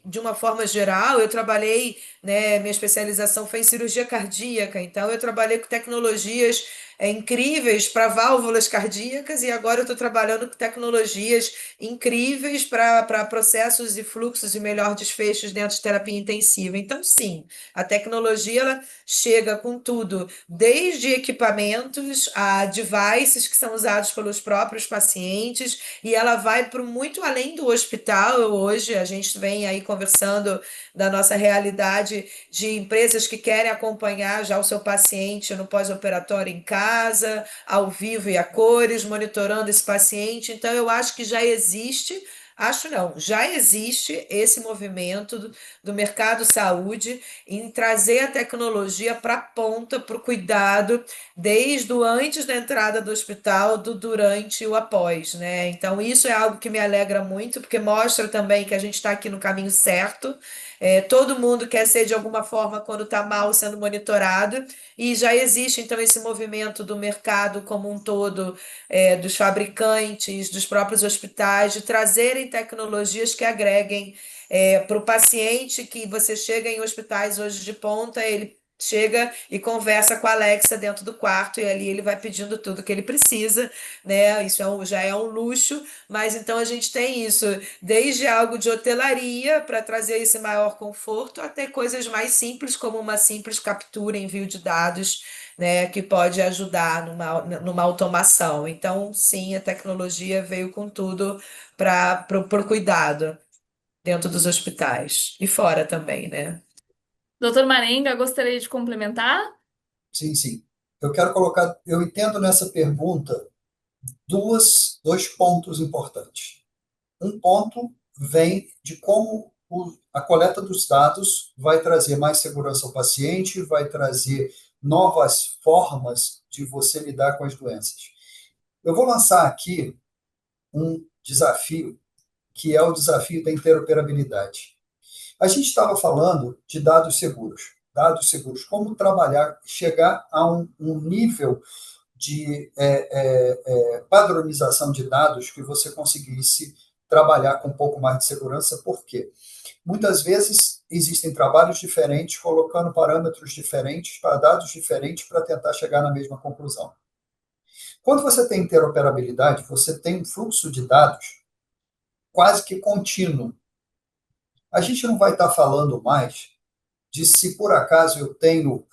de uma forma geral, eu trabalhei, né? Minha especialização foi em cirurgia cardíaca, então eu trabalhei com tecnologias incríveis para válvulas cardíacas e agora eu estou trabalhando com tecnologias incríveis para processos e fluxos e melhor desfechos dentro de terapia intensiva. Então, sim, a tecnologia ela chega com tudo, desde equipamentos a devices que são usados pelos próprios pacientes, e ela vai para muito além do hospital. Hoje a gente vem aí conversando da nossa realidade de empresas que querem acompanhar já o seu paciente no pós-operatório em casa, ao vivo e a cores, monitorando esse paciente. Então, eu acho que já existe. Acho não, já existe esse movimento do mercado saúde em trazer a tecnologia para a ponta, para o cuidado, desde o antes da entrada do hospital, do durante e o após, né? Então, isso é algo que me alegra muito, porque mostra também que a gente está aqui no caminho certo. Todo mundo quer ser de alguma forma, quando está mal, sendo monitorado, e já existe então esse movimento do mercado como um todo, dos fabricantes, dos próprios hospitais, de trazerem tecnologias que agreguem para o paciente, que você chega em hospitais hoje de ponta, ele chega e conversa com a Alexa dentro do quarto, e ali ele vai pedindo tudo que ele precisa, né? Isso já é um luxo, mas então a gente tem isso, desde algo de hotelaria para trazer esse maior conforto, até coisas mais simples, como uma simples captura, envio de dados, né, que pode ajudar numa automação. Então, sim, a tecnologia veio com tudo para o cuidado dentro dos hospitais e fora também, né? Doutor Marenga, gostaria de complementar? Sim, sim. Eu quero colocar, eu entendo nessa pergunta dois pontos importantes. Um ponto vem de como a coleta dos dados vai trazer mais segurança ao paciente, vai trazer novas formas de você lidar com as doenças. Eu vou lançar aqui um desafio, que é o desafio da interoperabilidade. A gente estava falando de dados seguros, como trabalhar, chegar a um nível de padronização de dados que você conseguisse trabalhar com um pouco mais de segurança. Por quê? Muitas vezes existem trabalhos diferentes, colocando parâmetros diferentes para dados diferentes para tentar chegar na mesma conclusão. Quando você tem interoperabilidade, você tem um fluxo de dados quase que contínuo. A gente não vai estar falando mais de se por acaso eu tenho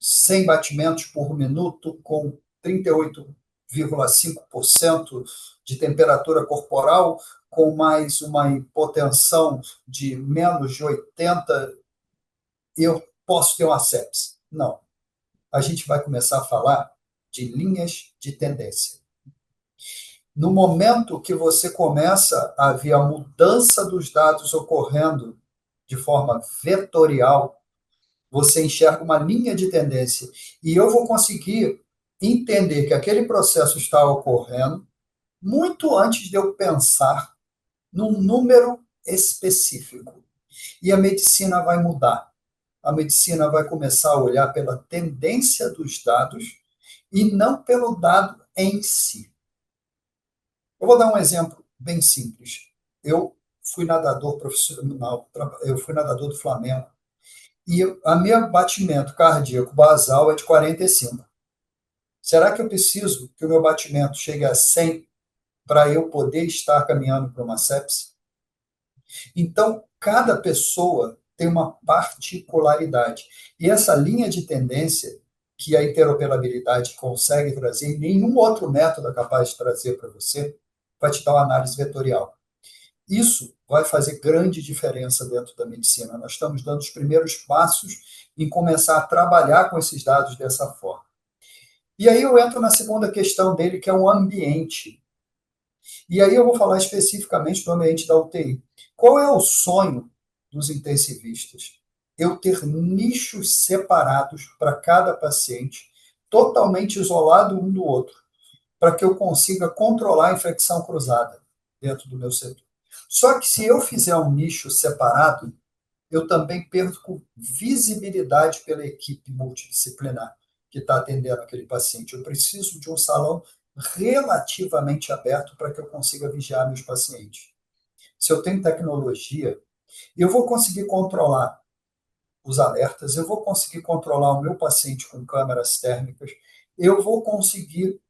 100 batimentos por minuto com 38,5% de temperatura corporal, com mais uma hipotensão de menos de 80, eu posso ter uma sepse. Não. A gente vai começar a falar de linhas de tendência. No momento que você começa a ver a mudança dos dados ocorrendo de forma vetorial, você enxerga uma linha de tendência. E eu vou conseguir entender que aquele processo está ocorrendo muito antes de eu pensar num número específico. E a medicina vai mudar. A medicina vai começar a olhar pela tendência dos dados e não pelo dado em si. Eu vou dar um exemplo bem simples. eu fui nadador profissional, eu fui nadador do Flamengo, e a meu batimento cardíaco basal é de 45. Será que eu preciso que o meu batimento chegue a 100 para eu poder estar caminhando para uma sepse? Então, cada pessoa tem uma particularidade. E essa linha de tendência que a interoperabilidade consegue trazer, nenhum outro método é capaz de trazer para você, vai te dar uma análise vetorial. Isso vai fazer grande diferença dentro da medicina. Nós estamos dando os primeiros passos em começar a trabalhar com esses dados dessa forma. E aí eu entro na segunda questão dele, que é o ambiente. E aí eu vou falar especificamente do ambiente da UTI. Qual é o sonho dos intensivistas? Eu ter nichos separados para cada paciente, totalmente isolado um do outro, para que eu consiga controlar a infecção cruzada dentro do meu setor. Só que se eu fizer um nicho separado, eu também perco visibilidade pela equipe multidisciplinar que está atendendo aquele paciente. Eu preciso de um salão relativamente aberto para que eu consiga vigiar meus pacientes. Se eu tenho tecnologia, eu vou conseguir controlar os alertas, eu vou conseguir controlar o meu paciente com câmeras térmicas, eu vou conseguir,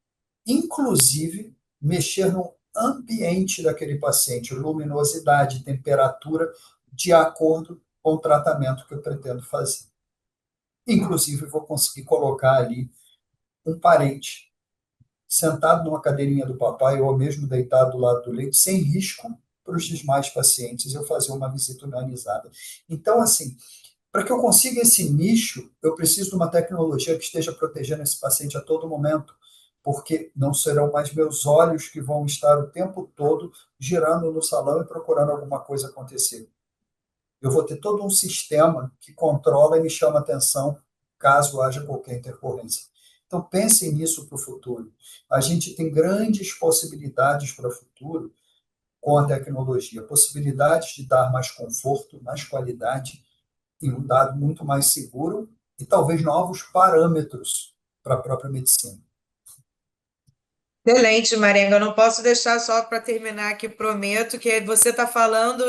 inclusive, mexer no ambiente daquele paciente, luminosidade, temperatura, de acordo com o tratamento que eu pretendo fazer. Inclusive, vou conseguir colocar ali um parente sentado numa cadeirinha do papai ou mesmo deitado do lado do leite, sem risco para os demais pacientes, eu fazer uma visita humanizada. Então, assim, para que eu consiga esse nicho, eu preciso de uma tecnologia que esteja protegendo esse paciente a todo momento, porque não serão mais meus olhos que vão estar o tempo todo girando no salão e procurando alguma coisa acontecer. Eu vou ter todo um sistema que controla e me chama atenção caso haja qualquer intercorrência. Então, pensem nisso para o futuro. A gente tem grandes possibilidades para o futuro com a tecnologia, possibilidades de dar mais conforto, mais qualidade e um dado muito mais seguro e talvez novos parâmetros para a própria medicina. Excelente, Marenga. Eu não posso deixar só para terminar aqui, prometo que você está falando,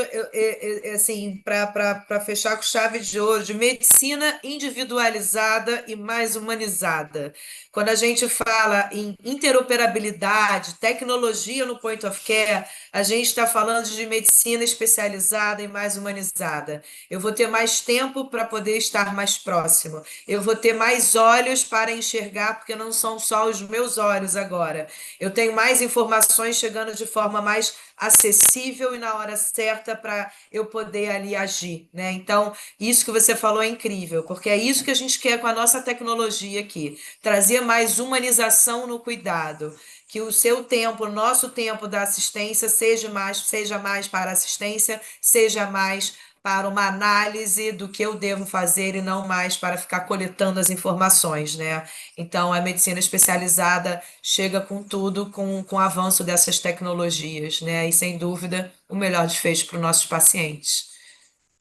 assim, para fechar com chave de ouro, de medicina individualizada e mais humanizada. Quando a gente fala em interoperabilidade, tecnologia no point of care, a gente está falando de medicina especializada e mais humanizada. Eu vou ter mais tempo para poder estar mais próximo. Eu vou ter mais olhos para enxergar, porque não são só os meus olhos agora. Eu tenho mais informações chegando de forma mais acessível e na hora certa para eu poder ali agir, né? Então, isso que você falou é incrível, porque é isso que a gente quer com a nossa tecnologia aqui, trazer mais humanização no cuidado, que o seu tempo, o nosso tempo da assistência seja mais para assistência, seja mais para uma análise do que eu devo fazer e não mais para ficar coletando as informações, né? Então, a medicina especializada chega com tudo, com o avanço dessas tecnologias, né? E, sem dúvida, o melhor desfecho para os nossos pacientes.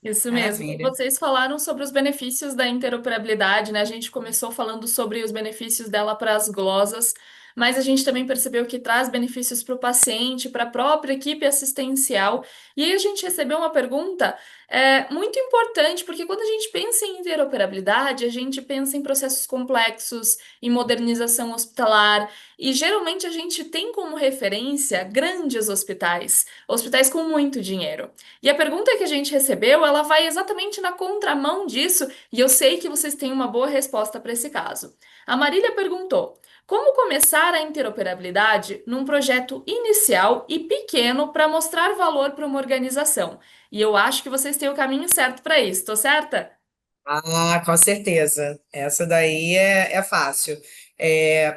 Isso mesmo. E Maravilha. vocês falaram sobre os benefícios da interoperabilidade, né? A gente começou falando sobre os benefícios dela para as glosas, mas a gente também percebeu que traz benefícios para o paciente, para a própria equipe assistencial. E aí a gente recebeu uma pergunta muito importante, porque quando a gente pensa em interoperabilidade, a gente pensa em processos complexos, em modernização hospitalar, e geralmente a gente tem como referência grandes hospitais, hospitais com muito dinheiro. E a pergunta que a gente recebeu, ela vai exatamente na contramão disso, e eu sei que vocês têm uma boa resposta para esse caso. A Marília perguntou: como começar a interoperabilidade num projeto inicial e pequeno para mostrar valor para uma organização? E eu acho que vocês têm o caminho certo para isso, tô certa? Ah, com certeza. Essa daí é fácil.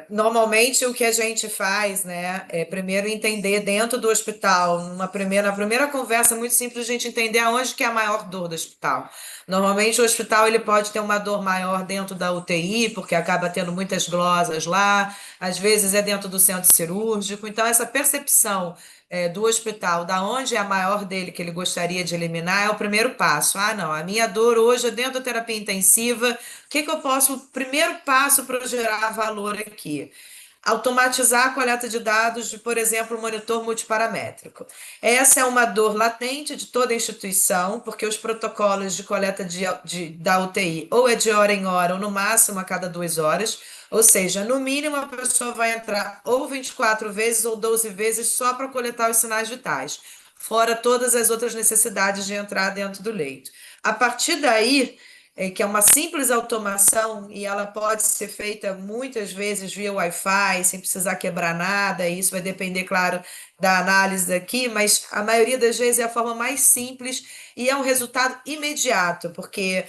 Normalmente o que a gente faz, né, é primeiro entender dentro do hospital, na primeira conversa muito simples, a gente entender aonde que é a maior dor do hospital. Normalmente o hospital ele pode ter uma dor maior dentro da UTI, porque acaba tendo muitas glosas lá, às vezes é dentro do centro cirúrgico. Então, essa percepção do hospital, da onde é a maior dele que ele gostaria de eliminar, é o primeiro passo. Ah, não, a minha dor hoje é dentro da terapia intensiva. O que que eu posso, primeiro passo para gerar valor aqui? automatizar a coleta de dados de, por exemplo, monitor multiparamétrico. Essa é uma dor latente de toda a instituição, porque os protocolos de coleta da UTI ou é de hora em hora, ou no máximo a cada 2 horas, ou seja, no mínimo a pessoa vai entrar ou 24 vezes ou 12 vezes só para coletar os sinais vitais, fora todas as outras necessidades de entrar dentro do leito. A partir daí, que é uma simples automação e ela pode ser feita muitas vezes via Wi-Fi, sem precisar quebrar nada, e isso vai depender, claro, da análise daqui, mas a maioria das vezes é a forma mais simples e é um resultado imediato, porque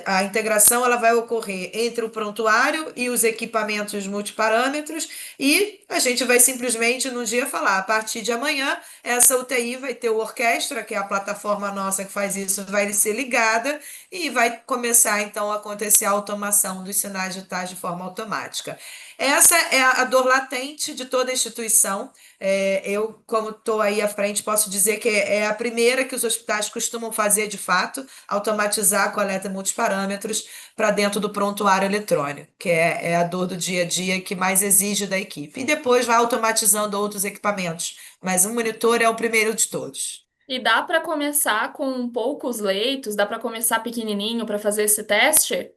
a integração ela vai ocorrer entre o prontuário e os equipamentos multiparâmetros, e a gente vai simplesmente no dia falar, a partir de amanhã, essa UTI vai ter o Orquestra, que é a plataforma nossa que faz isso, vai ser ligada e vai começar então a acontecer a automação dos sinais vitais de forma automática. Essa é a dor latente de toda a instituição. Eu, como estou aí à frente, posso dizer que é a primeira que os hospitais costumam fazer de fato, automatizar a coleta multiparâmetros para dentro do prontuário eletrônico, que é a dor do dia a dia que mais exige da equipe. E depois vai automatizando outros equipamentos, mas o monitor é o primeiro de todos. E dá para começar com poucos leitos, dá para começar pequenininho para fazer esse teste?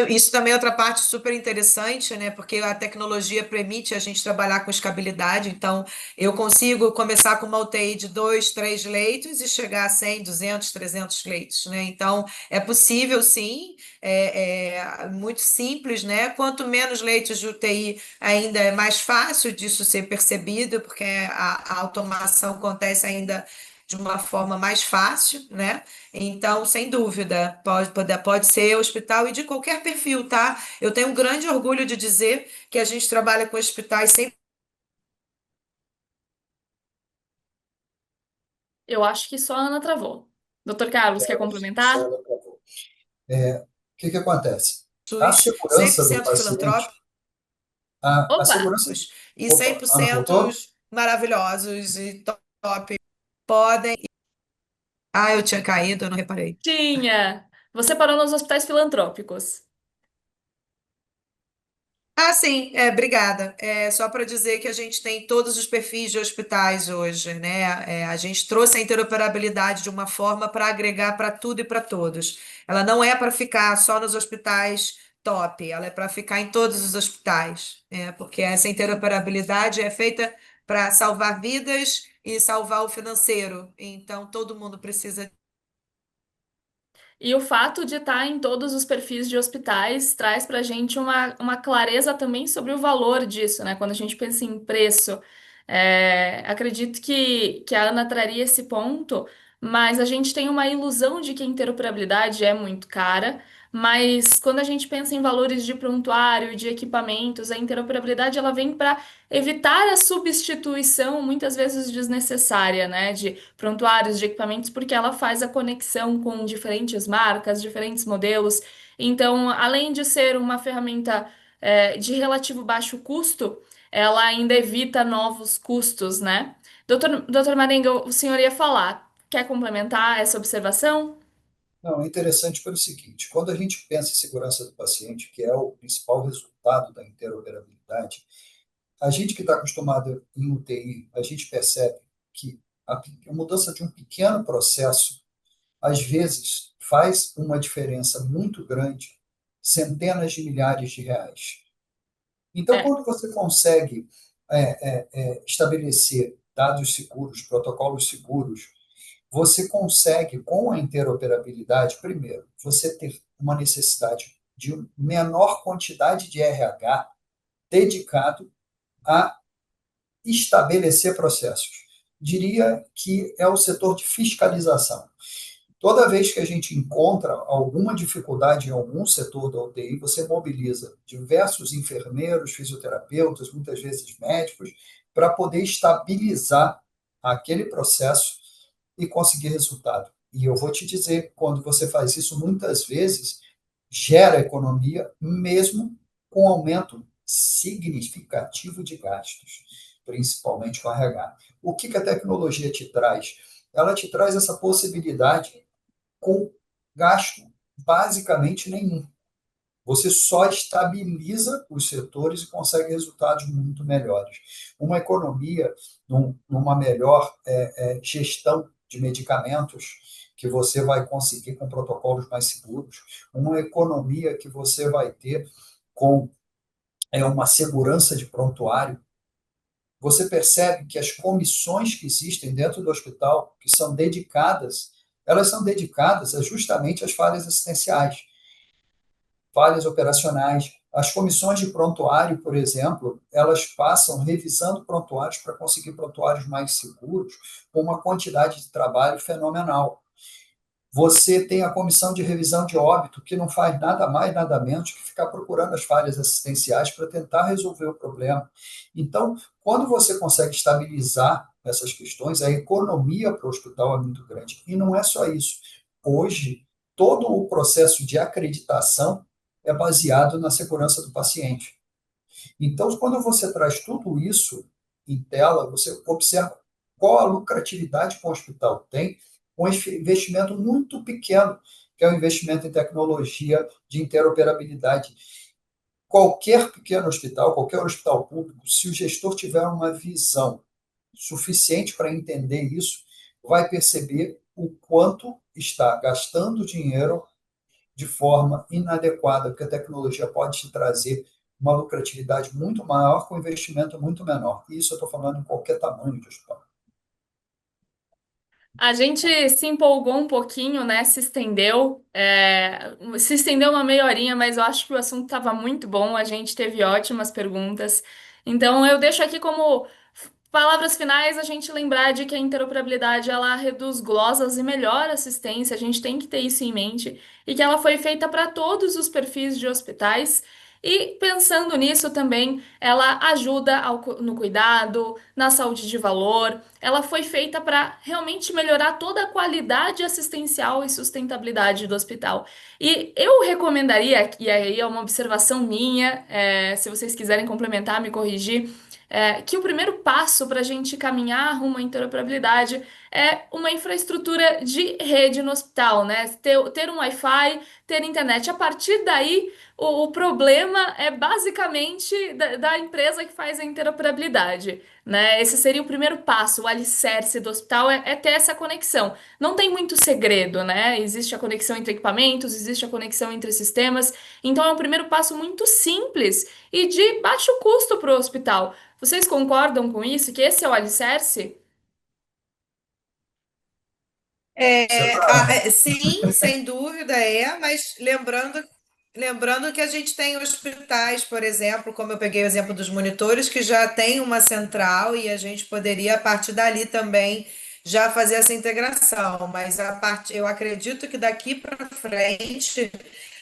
Isso também é outra parte super interessante, né? Porque a tecnologia permite a gente trabalhar com escabilidade. Então, eu consigo começar com uma UTI de 2, 3 leitos e chegar a 100, 200, 300 leitos, né? Então, é possível, sim, é muito simples, né? Quanto menos leitos de UTI, ainda é mais fácil disso ser percebido, porque a automação acontece ainda de uma forma mais fácil, né? Então, sem dúvida, pode ser hospital e de qualquer perfil, tá? Eu tenho um grande orgulho de dizer que a gente trabalha com hospitais sem. Eu acho que só a Ana travou. Doutor Carlos, quer Só complementar? ela travou. O que que acontece? A SUS segurança do 100% paciente, filantrópicos a segurança. e cem Opa, por Ana cento voltou? maravilhosos e top podem. Ah, eu tinha caído, eu não reparei. Tinha! Você parou nos hospitais filantrópicos. Ah, sim, obrigada. É só para dizer que a gente tem todos os perfis de hospitais hoje, né? A gente trouxe a interoperabilidade de uma forma para agregar para tudo e para todos. Ela não é para ficar só nos hospitais top, ela é para ficar em todos os hospitais, porque essa interoperabilidade é feita para salvar vidas e salvar o financeiro. Então, todo mundo precisa. E o fato de estar em todos os perfis de hospitais traz para a gente uma clareza também sobre o valor disso, né? Quando a gente pensa em preço. Acredito que a Ana traria esse ponto, mas a gente tem uma ilusão de que a interoperabilidade é muito cara. Mas quando a gente pensa em valores de prontuário e de equipamentos, a interoperabilidade ela vem para evitar a substituição, muitas vezes desnecessária, né? De prontuários, de equipamentos, porque ela faz a conexão com diferentes marcas, diferentes modelos. Então, além de ser uma ferramenta, de relativo baixo custo, ela ainda evita novos custos, né? Doutor Marenga, o senhor ia falar. Quer complementar essa observação? Não, é interessante pelo seguinte: quando a gente pensa em segurança do paciente, que é o principal resultado da interoperabilidade, a gente que está acostumado em UTI, a gente percebe que a mudança de um pequeno processo, às vezes, faz uma diferença muito grande, centenas de milhares de reais. Então, É. quando você consegue estabelecer dados seguros, protocolos seguros, você consegue, com a interoperabilidade, primeiro, você ter uma necessidade de menor quantidade de RH dedicado a estabelecer processos. Diria que é o setor de fiscalização. Toda vez que a gente encontra alguma dificuldade em algum setor da UTI, você mobiliza diversos enfermeiros, fisioterapeutas, muitas vezes médicos, para poder estabilizar aquele processo e conseguir resultado. E eu vou te dizer, quando você faz isso, muitas vezes gera economia, mesmo com aumento significativo de gastos, principalmente com RH. O que a tecnologia te traz? Ela te traz essa possibilidade com gasto basicamente nenhum. você só estabiliza os setores e consegue resultados muito melhores. Uma economia, numa melhor gestão de medicamentos, que você vai conseguir com protocolos mais seguros, uma economia que você vai ter com uma segurança de prontuário. Você percebe que as comissões que existem dentro do hospital, que são dedicadas, elas são dedicadas justamente às falhas assistenciais, falhas operacionais. As comissões de prontuário, por exemplo, elas passam revisando prontuários para conseguir prontuários mais seguros, com uma quantidade de trabalho fenomenal. Você tem a comissão de revisão de óbito, que não faz nada mais, nada menos que ficar procurando as falhas assistenciais para tentar resolver o problema. Então, quando você consegue estabilizar essas questões, a economia para o hospital é muito grande. E não é só isso. Hoje, todo o processo de acreditação é baseado na segurança do paciente. Então, quando você traz tudo isso em tela, você observa qual a lucratividade que o hospital tem com esse investimento muito pequeno, que é o investimento em tecnologia de interoperabilidade. Qualquer pequeno hospital, qualquer hospital público, se o gestor tiver uma visão suficiente para entender isso, vai perceber o quanto está gastando dinheiro de forma inadequada, porque a tecnologia pode te trazer uma lucratividade muito maior com investimento muito menor. Isso eu estou falando em qualquer tamanho de hospital. A gente se empolgou um pouquinho, né? Se estendeu uma meia horinha, mas eu acho que o assunto estava muito bom. A gente teve ótimas perguntas. Então, eu deixo aqui como palavras finais a gente lembrar de que a interoperabilidade ela reduz glosas e melhora a assistência. A gente tem que ter isso em mente e que ela foi feita para todos os perfis de hospitais. E pensando nisso também, ela ajuda no cuidado, na saúde de valor. Ela foi feita para realmente melhorar toda a qualidade assistencial e sustentabilidade do hospital. E eu recomendaria, e aí é uma observação minha, se vocês quiserem complementar, me corrigir, que o primeiro passo para a gente caminhar rumo à interoperabilidade é uma infraestrutura de rede no hospital, né? Ter um Wi-Fi, ter internet. A partir daí, o problema é basicamente da empresa que faz a interoperabilidade, né? Esse seria o primeiro passo, o alicerce do hospital é ter essa conexão. Não tem muito segredo, né? Existe a conexão entre equipamentos, existe a conexão entre sistemas, então é um primeiro passo muito simples e de baixo custo para o hospital. Vocês concordam com isso? Que esse é o alicerce? Sim, sem dúvida mas lembrando que a gente tem hospitais, por exemplo, como eu peguei o exemplo dos monitores, que já tem uma central e a gente poderia, a partir dali também, já fazer essa integração. Mas eu acredito que daqui para frente,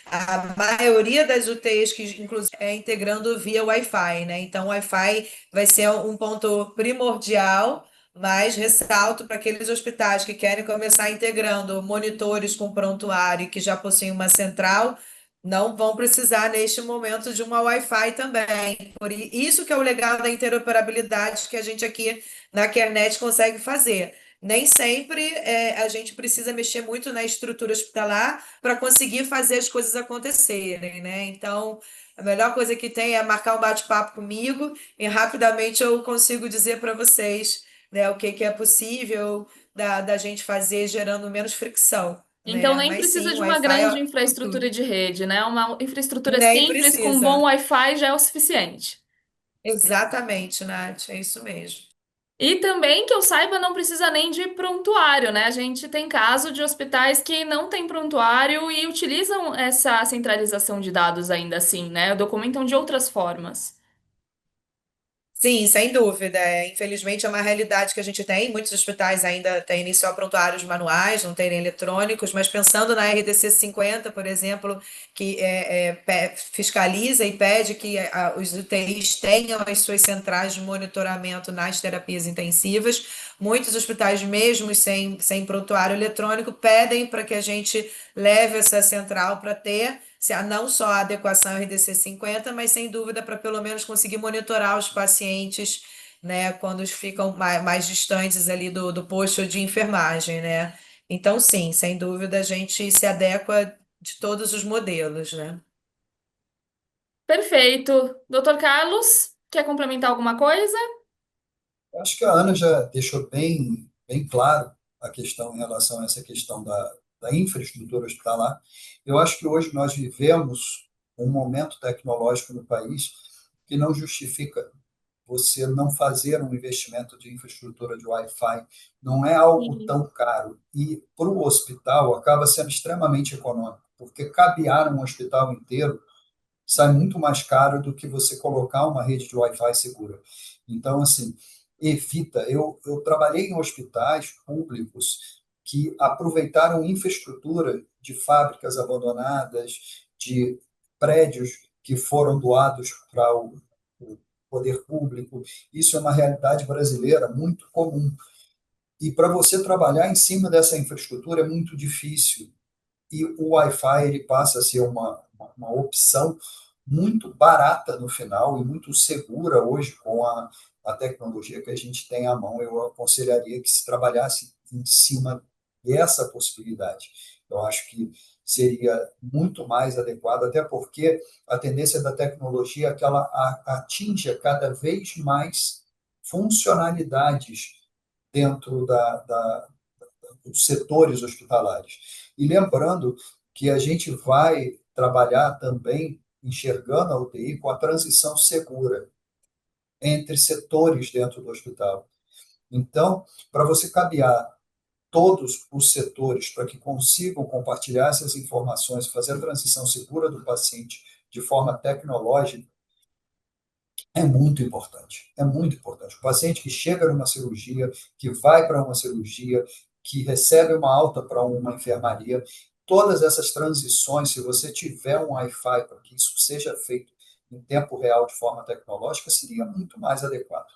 a maioria das UTIs, que inclusive é integrando via Wi-Fi, né? Então, o Wi-Fi vai ser um ponto primordial. Mas ressalto para aqueles hospitais que querem começar integrando monitores com prontuário e que já possuem uma central, não vão precisar neste momento de uma Wi-Fi também. Por isso que é o legal da interoperabilidade que a gente aqui na Kernet consegue fazer. Nem sempre a gente precisa mexer muito na estrutura hospitalar para conseguir fazer as coisas acontecerem, né? Então, a melhor coisa que tem é marcar um bate-papo comigo e rapidamente eu consigo dizer para vocês, né, o que é possível da gente fazer gerando menos fricção, Então né? nem Mas precisa sim, o de uma Wi-Fi grande é o infraestrutura futuro. de rede, né? Uma infraestrutura Nem simples com um bom precisa. Wi-Fi já é o suficiente. Exatamente, Nath, é isso mesmo. E também que eu saiba, não precisa nem de prontuário, né? A gente tem caso de hospitais que não têm prontuário e utilizam essa centralização de dados ainda assim, né? Documentam de outras formas. Sim, sem dúvida. Infelizmente é uma realidade que a gente tem. Muitos hospitais ainda têm só prontuários manuais, não têm eletrônicos, mas pensando na RDC 50, por exemplo, que fiscaliza e pede que os UTIs tenham as suas centrais de monitoramento nas terapias intensivas, muitos hospitais, mesmo sem prontuário eletrônico, pedem para que a gente leve essa central para ter não só a adequação RDC 50, mas sem dúvida para pelo menos conseguir monitorar os pacientes, né, quando ficam mais distantes ali do posto de enfermagem, né? Então, sim, sem dúvida a gente se adequa de todos os modelos, né? Perfeito. Doutor Carlos, quer complementar alguma coisa? Eu acho que a Ana já deixou bem claro a questão em relação a essa questão da infraestrutura hospitalar. Eu acho que hoje nós vivemos um momento tecnológico no país que não justifica você não fazer um investimento de infraestrutura de Wi-Fi. Não é algo Sim. tão caro. E para o hospital acaba sendo extremamente econômico, porque cabear um hospital inteiro sai muito mais caro do que você colocar uma rede de Wi-Fi segura. Então, assim, evita. Eu trabalhei em hospitais públicos que aproveitaram infraestrutura de fábricas abandonadas, de prédios que foram doados para o poder público. Isso é uma realidade brasileira muito comum. E para você trabalhar em cima dessa infraestrutura é muito difícil e o Wi-Fi ele passa a ser uma opção muito barata no final e muito segura hoje com a tecnologia que a gente tem à mão. Eu aconselharia que se trabalhasse em cima dessa possibilidade. Eu acho que seria muito mais adequado, até porque a tendência da tecnologia é que ela atinja cada vez mais funcionalidades dentro dos setores hospitalares. E lembrando que a gente vai trabalhar também enxergando a UTI com a transição segura entre setores dentro do hospital. Então, para você cabear todos os setores para que consigam compartilhar essas informações, fazer a transição segura do paciente de forma tecnológica, é muito importante. É muito importante. O paciente que chega numa cirurgia, que vai para uma cirurgia, que recebe uma alta para uma enfermaria, todas essas transições, se você tiver um Wi-Fi para que isso seja feito em tempo real de forma tecnológica, seria muito mais adequado.